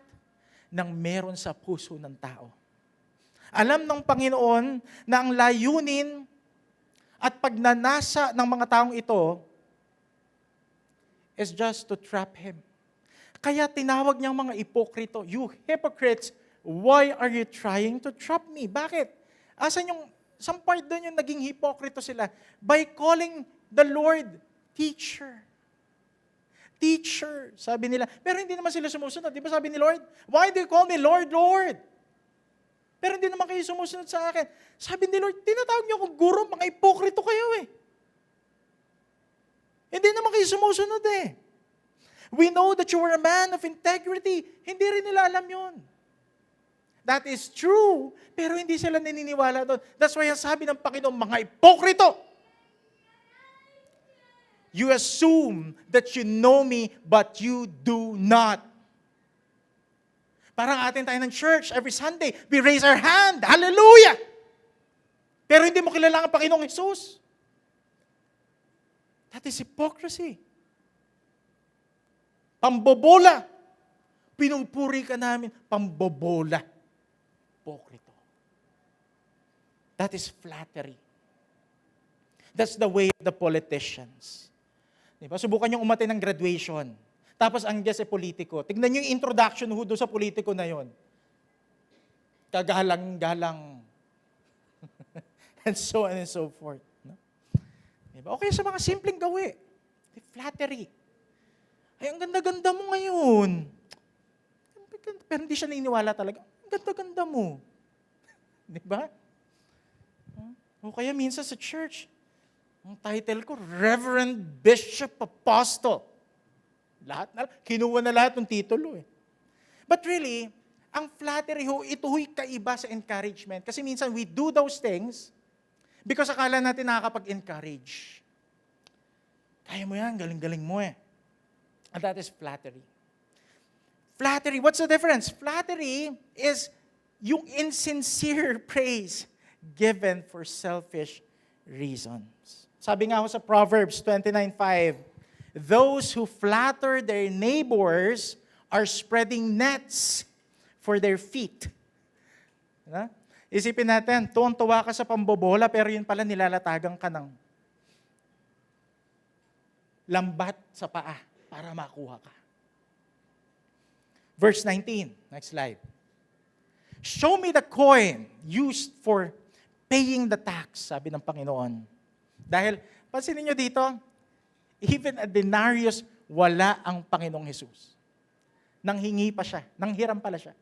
ng meron sa puso ng tao. Alam ng Panginoon na ang layunin at pagnanasa ng mga taong ito is just to trap Him. Kaya tinawag niyang mga ipokrito, you hypocrites, why are you trying to trap me? Bakit? Asan yung, some part doon yung naging hipokrito sila? By calling the Lord teacher. Teacher, sabi nila. Pero hindi naman sila sumusunod. Di ba sabi ni Lord? Why do you call me Lord, Lord? Pero hindi naman kayo sumusunod sa akin. Sabi ni Lord, tinatawag niyo akong guro, mga ipokrito kayo eh. Hindi naman kayo sumusunod eh. We know that you are a man of integrity. Hindi rin nila alam yun. That is true, pero hindi sila naniniwala doon. That's why ang sabi ng Panginoon, mga ipokrito. You assume that you know me, but you do not. Parang atin tayo ng church, every Sunday, we raise our hand, hallelujah! Pero hindi mo kilala ang Panginoong Jesus. That is hypocrisy. Pambobola. Pinupuri ka namin, pambobola. Hipokrito. That is flattery. That's the way of the politicians. Diba? Subukan niyong umattend ng graduation. Tapos ang guest ay politiko. Tignan niyo yung introduction ho doon sa politiko na yon. Kagalang-galang. And so on and so forth. No? Diba? Okay sa mga simpleng gawi. Flattery. Ay, ang ganda-ganda mo ngayon. Pero hindi siya naniniwala talaga. Ang ganda-ganda mo. Di ba? O kaya minsan sa church, ang title ko, Reverend Bishop Apostle. Kinuha na lahat ng titulo eh. But really, ang flattery ho, ito ho'y kaiba sa encouragement. Kasi minsan we do those things because akala natin nakakapag-encourage. Kaya mo yan, galing-galing mo eh. And that is flattery. Flattery, what's the difference? Flattery is yung insincere praise given for selfish reasons. Sabi nga ho sa Proverbs 29:5, those who flatter their neighbors are spreading nets for their feet. Isipin natin, tuwang-tuwa ka sa pambobola, pero yun pala nilalatagan ka ng lambat sa paa para makuha ka. Verse 19, next slide. Show me the coin used for paying the tax, sabi ng Panginoon. Dahil, pansinin nyo dito, even a denarius, wala ang Panginoong Jesus. Nanghingi pa siya, nanghiram pala siya.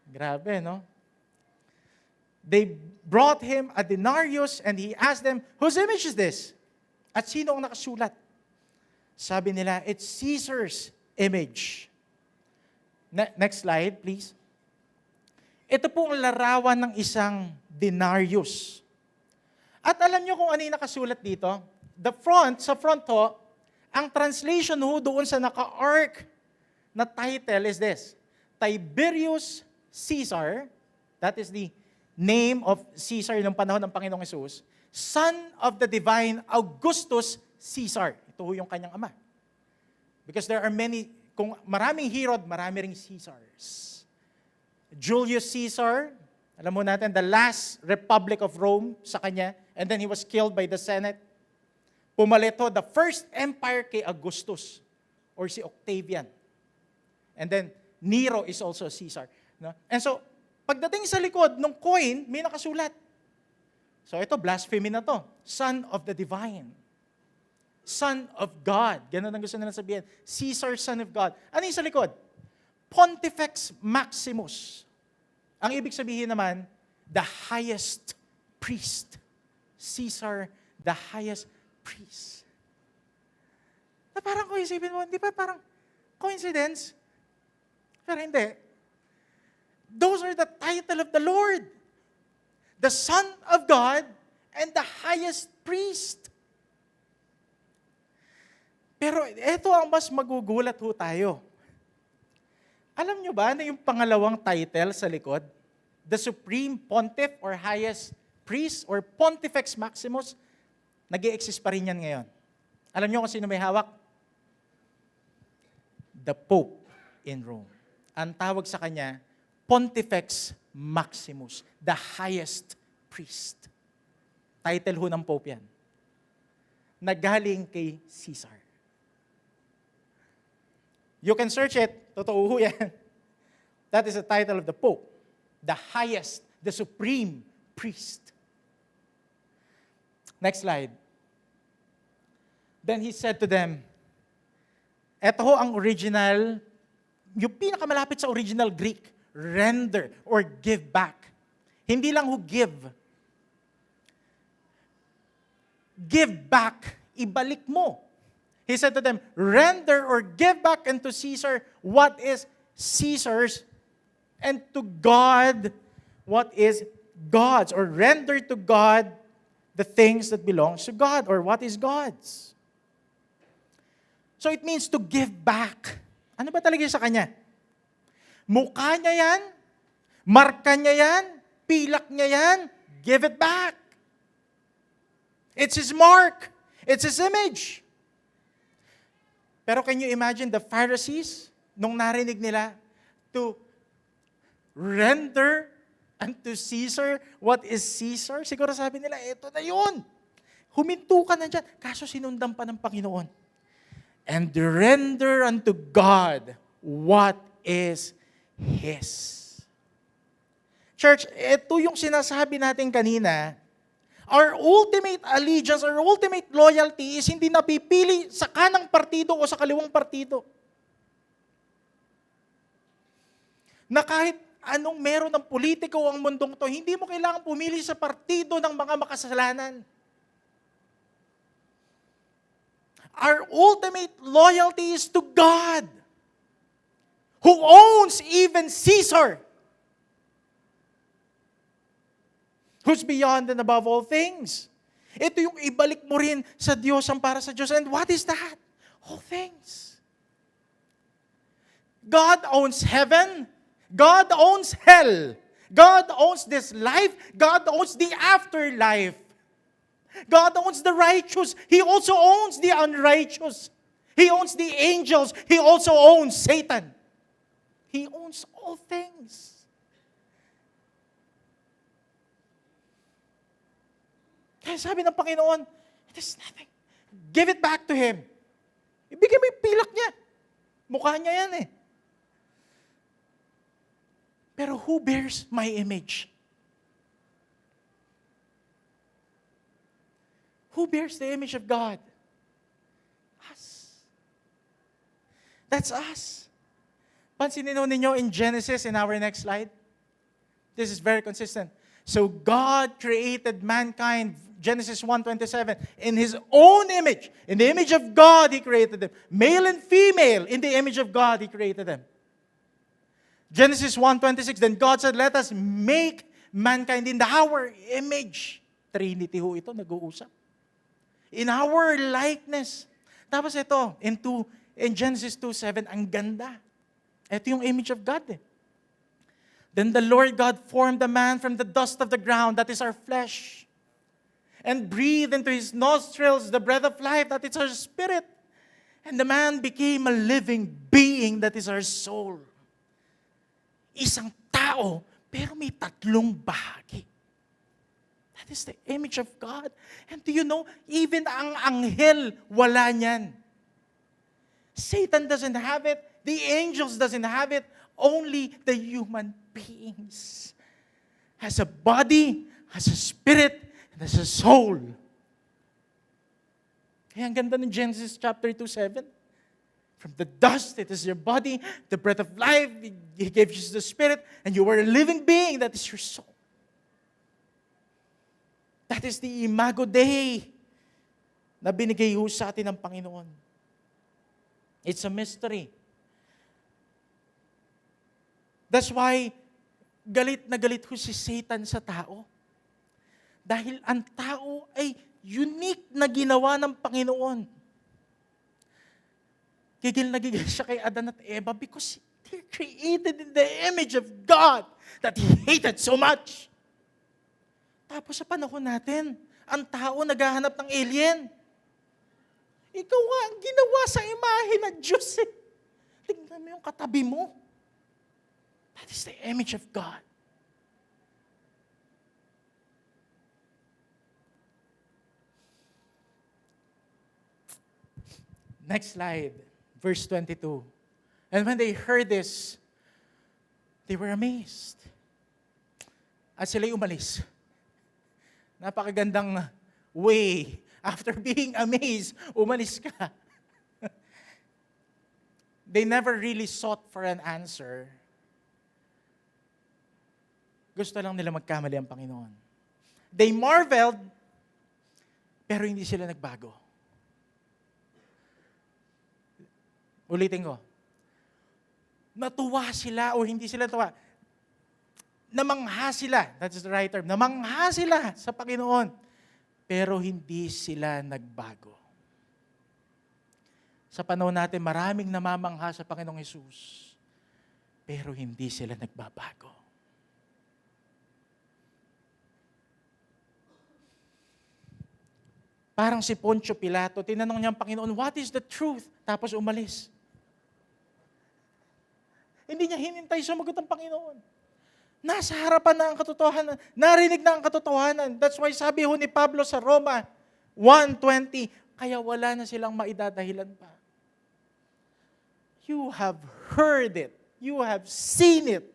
Grabe, no? They brought him a denarius and he asked them, whose image is this? At sino ang nakasulat? Sabi nila, it's Caesar's image. Next slide, please. Ito po ang larawan ng isang denarius. At alam nyo kung ano yung nakasulat dito? Sa front ho, ang translation ho doon sa naka-arc na title is this, Tiberius Caesar, that is the name of Caesar noong panahon ng Panginoong Hesus, son of the divine Augustus Caesar. Ito ho yung kanyang ama. Because there are many, kung maraming Herod, marami ring Caesars. Julius Caesar, alam mo natin, the last republic of Rome sa kanya, and then he was killed by the Senate. Pumalit ho, the first empire kay Augustus, or si Octavian. And then, Nero is also Caesar. No? And so, pagdating sa likod ng coin, may nakasulat. So ito, blasphemy na to. Son of the divine. Son of God. Ganun ang gusto nila sabihin. Caesar, son of God. Ano yung sa likod? Pontifex Maximus. Ang ibig sabihin naman, the highest priest. Caesar, the highest priest. Na parang kung isipin mo, di ba parang coincidence? Pero hindi. Those are the title of the Lord. The Son of God and the highest priest. Pero ito ang mas magugulat ho tayo. Alam nyo ba na yung pangalawang title sa likod, the Supreme Pontiff or Highest Priest or Pontifex Maximus, nag-i-exist pa rin yan ngayon. Alam nyo kung sino may hawak? The Pope in Rome. Ang tawag sa kanya, Pontifex Maximus, the highest priest. Title ho ng Pope yan. Nagaling kay Caesar. You can search it. Totoo ho yan. That is the title of the Pope. The highest, the supreme priest. Next slide. Then he said to them, eto ho ang original, yung pinakamalapit sa original Greek, render or give back. Hindi lang ho give. Give back, ibalik mo. He said to them, render or give back unto Caesar what is Caesar's, and to God what is God's, or render to God the things that belongs to God, or what is God's. So it means to give back. Ano ba talaga sa kanya? Mukha niya yan, marka niya yan, pilak niya yan, give it back. It's His mark. It's His image. Pero can you imagine the Pharisees, nung narinig nila, to render unto Caesar what is Caesar? Siguro sabi nila, eto na yun. Huminto ka na dyan. Kaso sinundan pa ng Panginoon. And render unto God what is His. Church, ito yung sinasabi natin kanina. Our ultimate allegiance, our ultimate loyalty is hindi napipili sa kanang partido o sa kaliwang partido. Na kahit anong meron ng politiko ang mundong to, hindi mo kailangan pumili sa partido ng mga makasalanan. Our ultimate loyalty is to God, who owns even Caesar, who's beyond and above all things. Ito yung ibalik mo rin sa Diyos ang para sa Diyos. And what is that? All things. God owns heaven. God owns hell. God owns this life. God owns the afterlife. God owns the righteous. He also owns the unrighteous. He owns the angels. He also owns Satan. He owns all things. Kaya sabi ng Panginoon, it is nothing. Give it back to Him. Ibigay mo yung pilak niya. Mukha niya yan eh. Pero who bears my image? Who bears the image of God? Us. That's us. Pansinin ninyo in Genesis, in our next slide. This is very consistent. So God created mankind, Genesis 1:27, in His own image. In the image of God, He created them. Male and female, in the image of God, He created them. Genesis 1:26, then God said, let us make mankind in our image. Trinity ho ito, nag-uusap. In our likeness. Tapos ito, in Genesis 2:7, ang ganda. Ito yung image of God eh. Then the Lord God formed the man from the dust of the ground, that is our flesh, and breathed into his nostrils the breath of life, that is our spirit. And the man became a living being, that is our soul. Isang tao, pero may tatlong bahagi. That is the image of God. And do you know, even ang anghel, wala niyan. Satan doesn't have it. The angels doesn't have it. Only the human beings. Has a body, has a spirit, and has a soul. Kaya ang ganda ng Genesis chapter 2:7. From the dust, it is your body, the breath of life, He gave you the spirit, and you are a living being, that is your soul. That is the Imago Dei na binigay ho sa atin ng Panginoon. It's a mystery. That's why galit na galit ho si Satan sa tao. Dahil ang tao ay unique na ginawa ng Panginoon. Gigil na gigil siya kay Adan at Eva because They're created in the image of God that He hated so much. Tapos sa panahon natin, ang tao naghahanap ng alien. Ikaw nga ang ginawa sa imahe ng Diyos eh. Tingnan mo yung katabi mo. That is the image of God. Next slide, verse 22. And when they heard this, they were amazed. At sila'y umalis. Napakagandang way. After being amazed, umalis ka. They never really sought for an answer. Gusto lang nila magkamali ang Panginoon. They marveled, pero hindi sila nagbago. Ulitin ko. Natuwa sila o hindi sila natuwa. Namangha sila. That's the right term. Namangha sila sa Panginoon. Pero hindi sila nagbago. Sa panahon natin, maraming namamangha sa Panginoong Hesus. Pero hindi sila nagbabago. Parang si Poncio Pilato, tinanong niya ang Panginoon, what is the truth? Tapos umalis. Hindi niya hinintay sumagot ang Panginoon. Nasa harapan na ang katotohanan. Narinig na ang katotohanan. That's why sabi ho ni Pablo sa Roma 1:20, kaya wala na silang maidadahilan pa. You have heard it. You have seen it.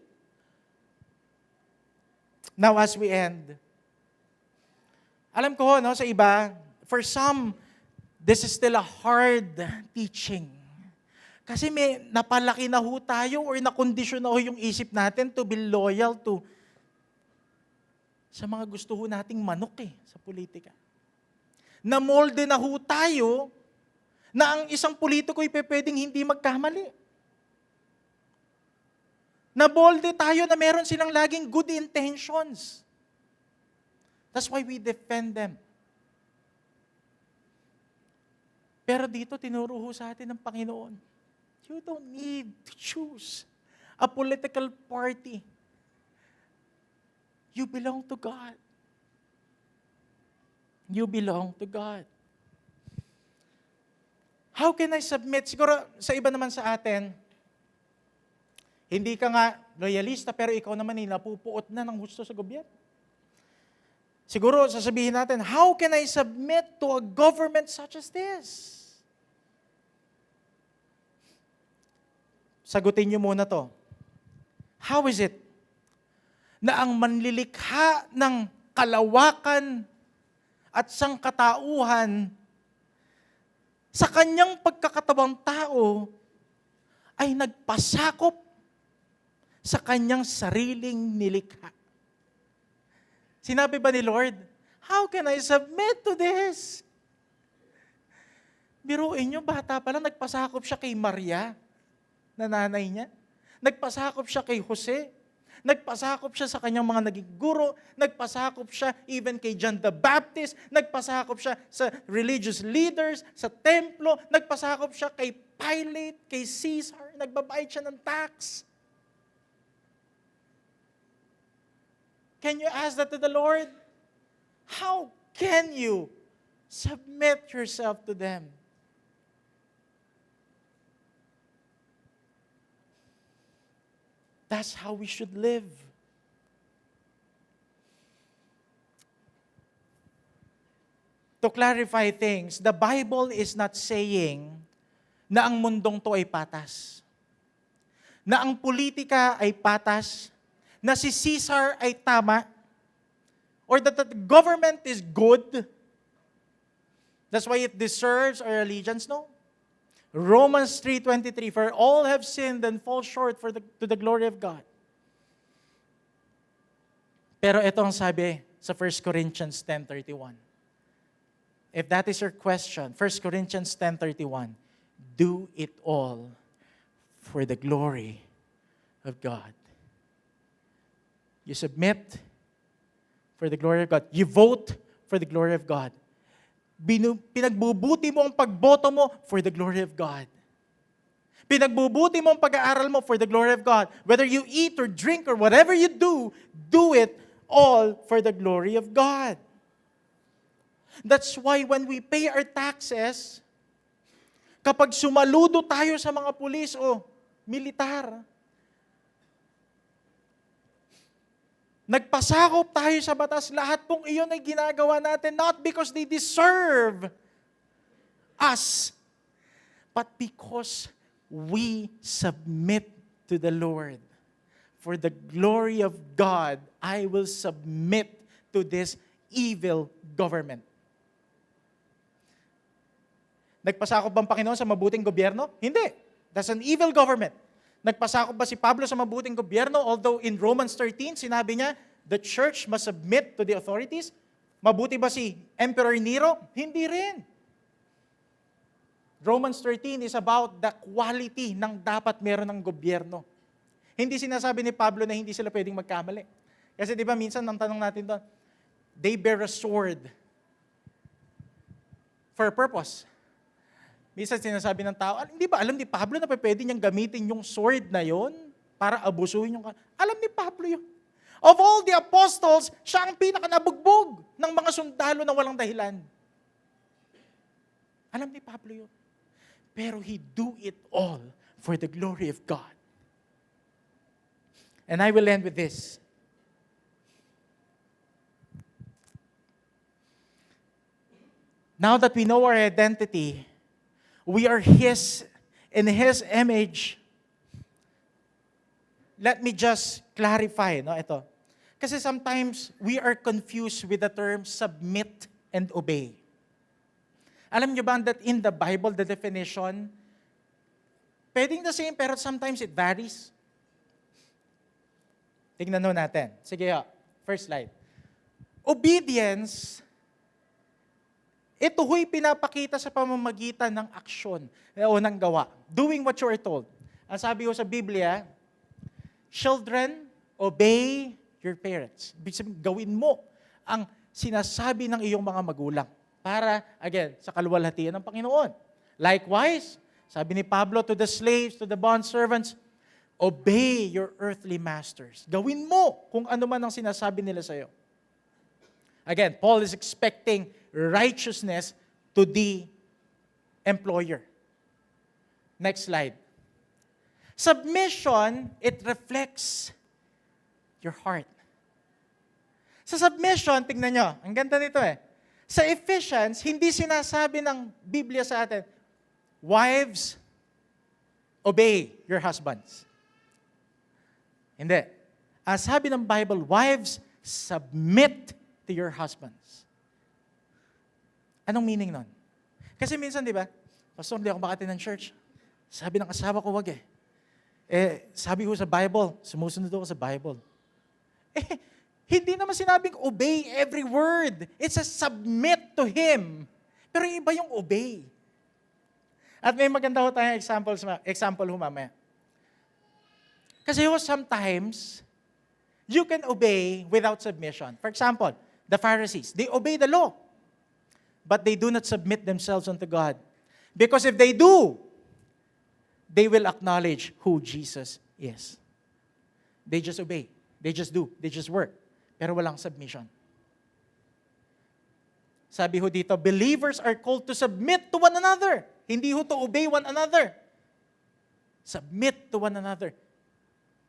Now as we end, alam ko no, sa iba, for some, this is still a hard teaching. Kasi may napalaki na ho tayo or nakondisyon na ho yung isip natin to be loyal to sa mga gusto ho nating manok sa politika. Namolde na ho tayo na ang isang politiko ay pwedeng hindi magkamali. Nabolde tayo na meron silang laging good intentions. That's why we defend them. Pero dito, tinuro ho sa atin ng Panginoon. You don't need to choose a political party. You belong to God. You belong to God. How can I submit? Siguro sa iba naman sa atin, hindi ka nga loyalista pero ikaw naman napupuot na ng gusto sa gobyerno. Siguro sasabihin natin, how can I submit to a government such as this? Sagutin niyo muna to. How is it na ang manlilikha ng kalawakan at sangkatauhan sa kanyang pagkakatawang tao ay nagpasakop sa kanyang sariling nilikha? Sinabi ba ni Lord, how can I submit to this? Biruin niyo, bata pa lang, nagpasakop siya kay Maria, na nanay niya. Nagpasakop siya kay Jose. Nagpasakop siya sa kanyang mga naging guro. Nagpasakop siya even kay John the Baptist. Nagpasakop siya sa religious leaders, sa templo. Nagpasakop siya kay Pilate, kay Caesar. Nagbabayad siya ng tax. Can you ask that to the Lord? How can you submit yourself to them? That's how we should live. To clarify things, the Bible is not saying na ang mundong to ay patas. Na ang politika ay patas. Na si Caesar ay tama. Or that the government is good. That's why it deserves our allegiance. No. Romans 3:23, for all have sinned and fall short to the glory of God. Pero ito ang sabi sa 1 Corinthians 10:31. If that is your question, 1 Corinthians 10:31, do it all for the glory of God. You submit for the glory of God. You vote for the glory of God. Pinagbubuti mo ang pagboto mo for the glory of God. Pinagbubuti mo ang pag-aaral mo for the glory of God. Whether you eat or drink or whatever you do it all for the glory of God. That's why when we pay our taxes, kapag sumaludo tayo sa mga pulis o militar, nagpasakop tayo sa batas, lahat pong iyon ay ginagawa natin not because they deserve us, but because we submit to the Lord. For the glory of God, I will submit to this evil government. Nagpasakop ba ang Panginoon sa mabuting gobyerno? Hindi. That's an evil government. Nagpasakop ba si Pablo sa mabuting gobyerno? Although in Romans 13, sinabi niya, the church must submit to the authorities. Mabuti ba si Emperor Nero? Hindi rin. Romans 13 is about the quality ng dapat meron ng gobyerno. Hindi sinasabi ni Pablo na hindi sila pwedeng magkamali. Kasi di ba minsan ang tanong natin doon, they bear a sword for a purpose. Minsan sinasabi ng tao, hindi ba alam ni Pablo na pwede niyang gamitin yung sword na yon para abusuhin yung... Alam ni Pablo yun. Of all the apostles, siya ang pinakanabugbog ng mga sundalo na walang dahilan. Alam ni Pablo yun. Pero he do it all for the glory of God. And I will end with this. Now that we know our identity, we are His, in His image. Let me just clarify, no, ito. Kasi sometimes we are confused with the term submit and obey. Alam niyo ba that in the Bible, the definition, pwedeng the same, pero sometimes it varies. Tingnan natin. Sige, first slide. Obedience, ito ho'y pinapakita sa pamamagitan ng aksyon o ng gawa. Doing what you are told. Ang sabi ko sa Biblia, children, obey your parents. Ibig sabihin, gawin mo ang sinasabi ng iyong mga magulang para, again, sa kaluwalhatian ng Panginoon. Likewise, sabi ni Pablo to the slaves, to the bondservants, obey your earthly masters. Gawin mo kung ano man ang sinasabi nila sa iyo. Again, Paul is expecting righteousness to the employer. Next slide. Submission, it reflects your heart. Sa submission, tingnan nyo, ang ganda nito Sa Ephesians, hindi sinasabi ng Biblia sa atin, wives, obey your husbands. Hindi. Ang sabi ng Bible, wives, submit to your husbands. Anong meaning nun? Kasi minsan, di ba, Pastor, hindi ako makati ng church. Sabi ng asawa ko, wag sabi ko sa Bible, sumusunod ako sa Bible. Hindi naman sinabing obey every word. It's a submit to Him. Pero iba yung obey. At may maganda ho tayong example ho mamaya. Kasi sometimes, you can obey without submission. For example, the Pharisees, they obey the law, but they do not submit themselves unto God. Because if they do, they will acknowledge who Jesus is. They just obey. They just do. They just work. Pero walang submission. Sabi ho dito, believers are called to submit to one another. Hindi ho to obey one another. Submit to one another.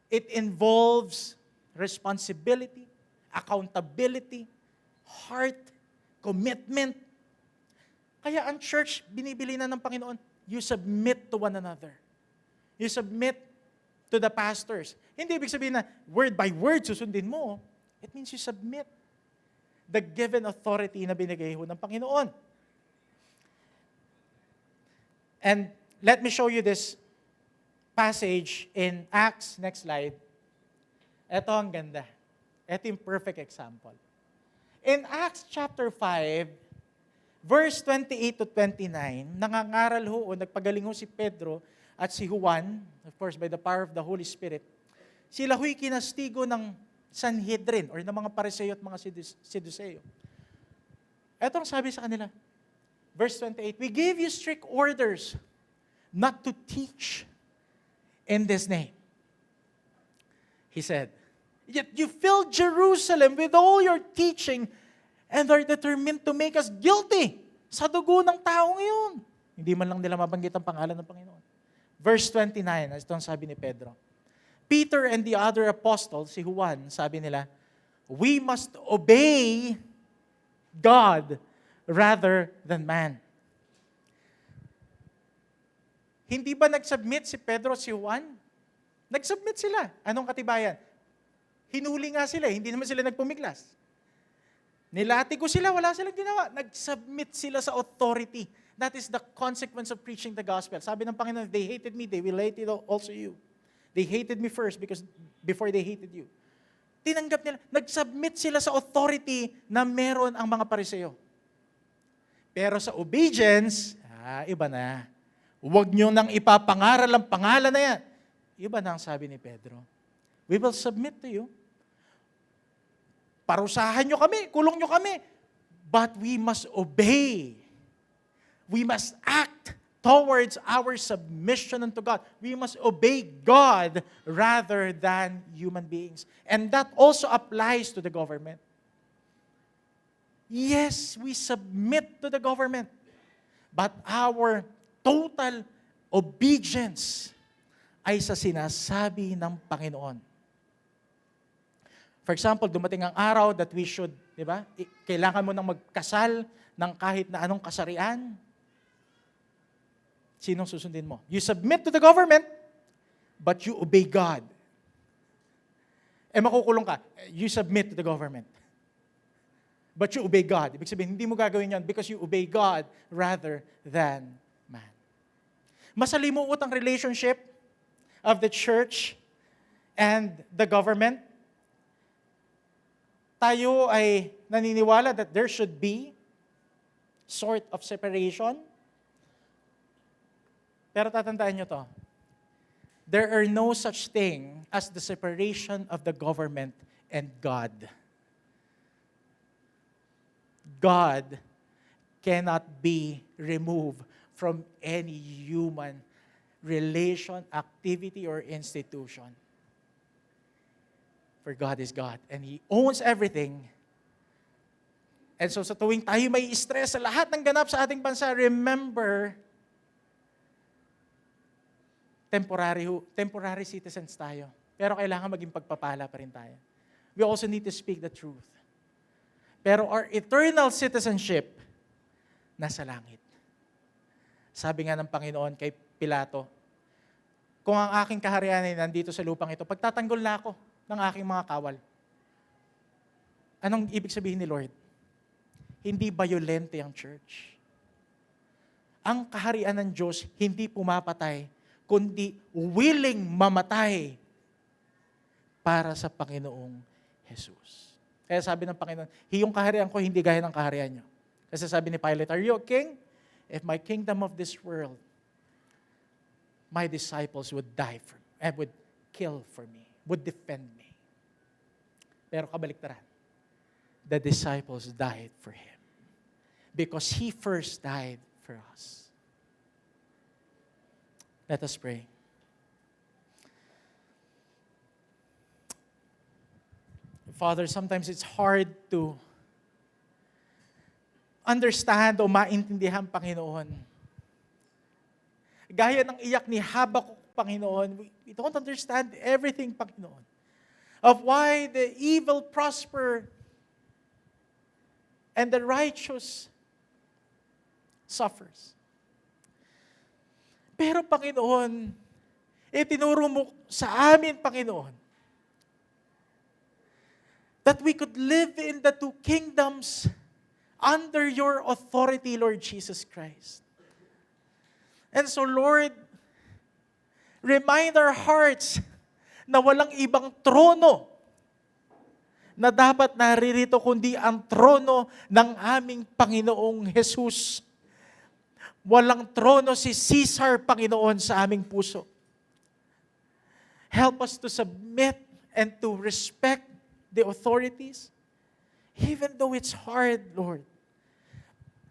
It involves responsibility, accountability, heart, commitment. Kaya ang church, binibili na ng Panginoon, you submit to one another. You submit to the pastors. Hindi ibig sabihin na word by word susundin mo. It means you submit the given authority na binigay ho ng Panginoon. And let me show you this passage in Acts. Next slide. Ito ang ganda. Ito yung perfect example. In Acts chapter 5, verse 28 to 29, nangangaral ho o nagpagaling ho si Pedro at si Juan, of course by the power of the Holy Spirit. Sila ho'y kinastigo ng Sanhedrin or ng mga Pariseo at mga Sadduceo. Ito ang sabi sa kanila. Verse 28, we gave you strict orders not to teach in this name. He said, yet you filled Jerusalem with all your teaching and are determined to make us guilty sa dugo ng taong iyon. Hindi man lang nila mabanggit ang pangalan ng Panginoon. Verse 29, ito ang sabi ni Pedro. Peter and the other apostles, si Juan, sabi nila, we must obey God rather than man. Hindi ba nag-submit si Pedro at si Juan? Nag-submit sila. Anong katibayan? Hinuli nga sila, hindi naman sila nagpumiglas. Nilati ko sila, wala silang ginawa. Nag-submit sila sa authority. That is the consequence of preaching the gospel. Sabi ng Panginoon, they hated me, they will hate also you. They hated me first before they hated you. Tinanggap nila, nag-submit sila sa authority na meron ang mga Pariseo. Pero sa obedience, iba na. Huwag nyo nang ipapangaral ang pangalan na yan. Iba na ang sabi ni Pedro. We will submit to you. Parusahan nyo kami, kulong nyo kami. But we must obey. We must act towards our submission unto God. We must obey God rather than human beings. And that also applies to the government. Yes, we submit to the government. But our total obedience ay sa sinasabi ng Panginoon. For example, dumating ang araw that we should, di ba? Kailangan mo nang magkasal ng kahit na anong kasarian. Sinong susundin mo? You submit to the government, but you obey God. Makukulong ka. You submit to the government, but you obey God. Ibig sabihin, hindi mo gagawin yan because you obey God rather than man. Masalimuot ang relationship of the church and the government. Tayo ay naniniwala that there should be sort of separation. Pero tatandaan nyo to. There are no such thing as the separation of the government and God. God cannot be removed from any human relation, activity, or institution. For God is God, and He owns everything. And so sa tuwing tayo may stress sa lahat ng ganap sa ating bansa, remember, temporary citizens tayo. Pero kailangan maging pagpapala pa rin tayo. We also need to speak the truth. Pero our eternal citizenship, nasa langit. Sabi nga ng Panginoon kay Pilato, kung ang aking kaharian ay nandito sa lupang ito, pagtatanggol na ako ng aking mga kawal. Anong ibig sabihin ni Lord? Hindi violente ang church. Ang kaharian ng Diyos hindi pumapatay, kundi willing mamatay para sa Panginoong Jesus. Kaya sabi ng Panginoon, yung kaharian ko hindi gaya ng kaharian niyo. Kasi sabi ni Pilate, are you a king? If my kingdom of this world, my disciples would die for me, and would kill for me, would defend me. Pero kabaliktaran, the disciples died for Him because He first died for us. Let us pray. Father, sometimes it's hard to understand o maintindihan, Panginoon. Gaya ng iyak ni Habakuk, Panginoon, we don't understand everything, Panginoon, of why the evil prosper and the righteous suffers. Pero, Panginoon, itinuro mo sa amin, Panginoon, that we could live in the two kingdoms under your authority, Lord Jesus Christ. And so, Lord, remind our hearts na walang ibang trono na dapat naririto kundi ang trono ng aming Panginoong Jesus. Walang trono si Caesar, Panginoon, sa aming puso. Help us to submit and to respect the authorities, even though it's hard, Lord.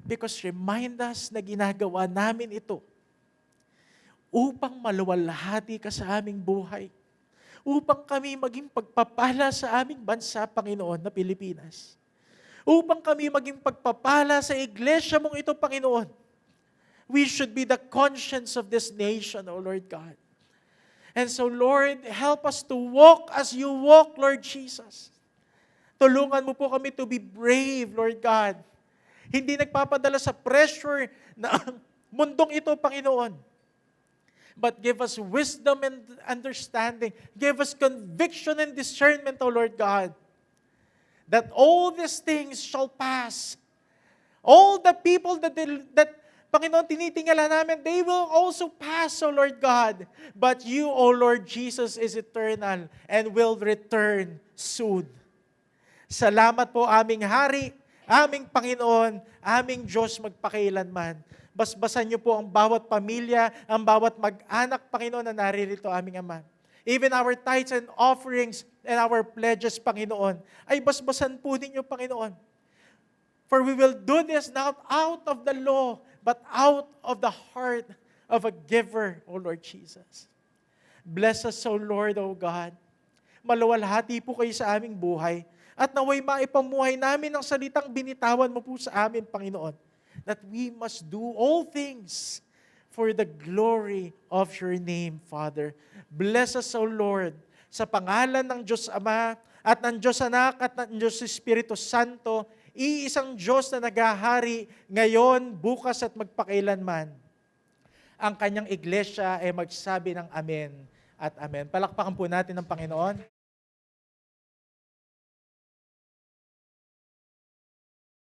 Because remind us na ginagawa namin ito upang maluwalhati ka sa aming buhay, upang kami maging pagpapala sa aming bansa, Panginoon, na Pilipinas. Upang kami maging pagpapala sa iglesia mong ito, Panginoon. We should be the conscience of this nation, O Lord God. And so, Lord, help us to walk as you walk, Lord Jesus. Tulungan mo po kami to be brave, Lord God. Hindi nagpapadala sa pressure na mundong ito, Panginoon. But give us wisdom and understanding. Give us conviction and discernment, O Lord God, that all these things shall pass. All the people that Panginoon, tinitingala namin, they will also pass, O Lord God. But you, O Lord Jesus, is eternal and will return soon. Salamat po aming Hari, aming Panginoon, aming Diyos magpakailanman. Basbasan niyo po ang bawat pamilya, ang bawat mag-anak, Panginoon, na naririto, aming Ama. Even our tithes and offerings and our pledges, Panginoon, ay basbasan po ninyo, Panginoon. For we will do this not out of the law, but out of the heart of a giver, O Lord Jesus. Bless us, O Lord, O God. Maluwalhati po kayo sa aming buhay at naway maipamuhay namin ang salitang binitawan mo po sa amin, Panginoon, that we must do all things for the glory of your name, Father. Bless us, O Lord, sa pangalan ng Diyos Ama at ng Diyos Anak at ng Diyos Espiritu Santo, iisang Diyos na naghahari ngayon, bukas at magpakailanman. Ang kanyang iglesia ay magsabi ng Amen at Amen. Palakpakan po natin ng Panginoon.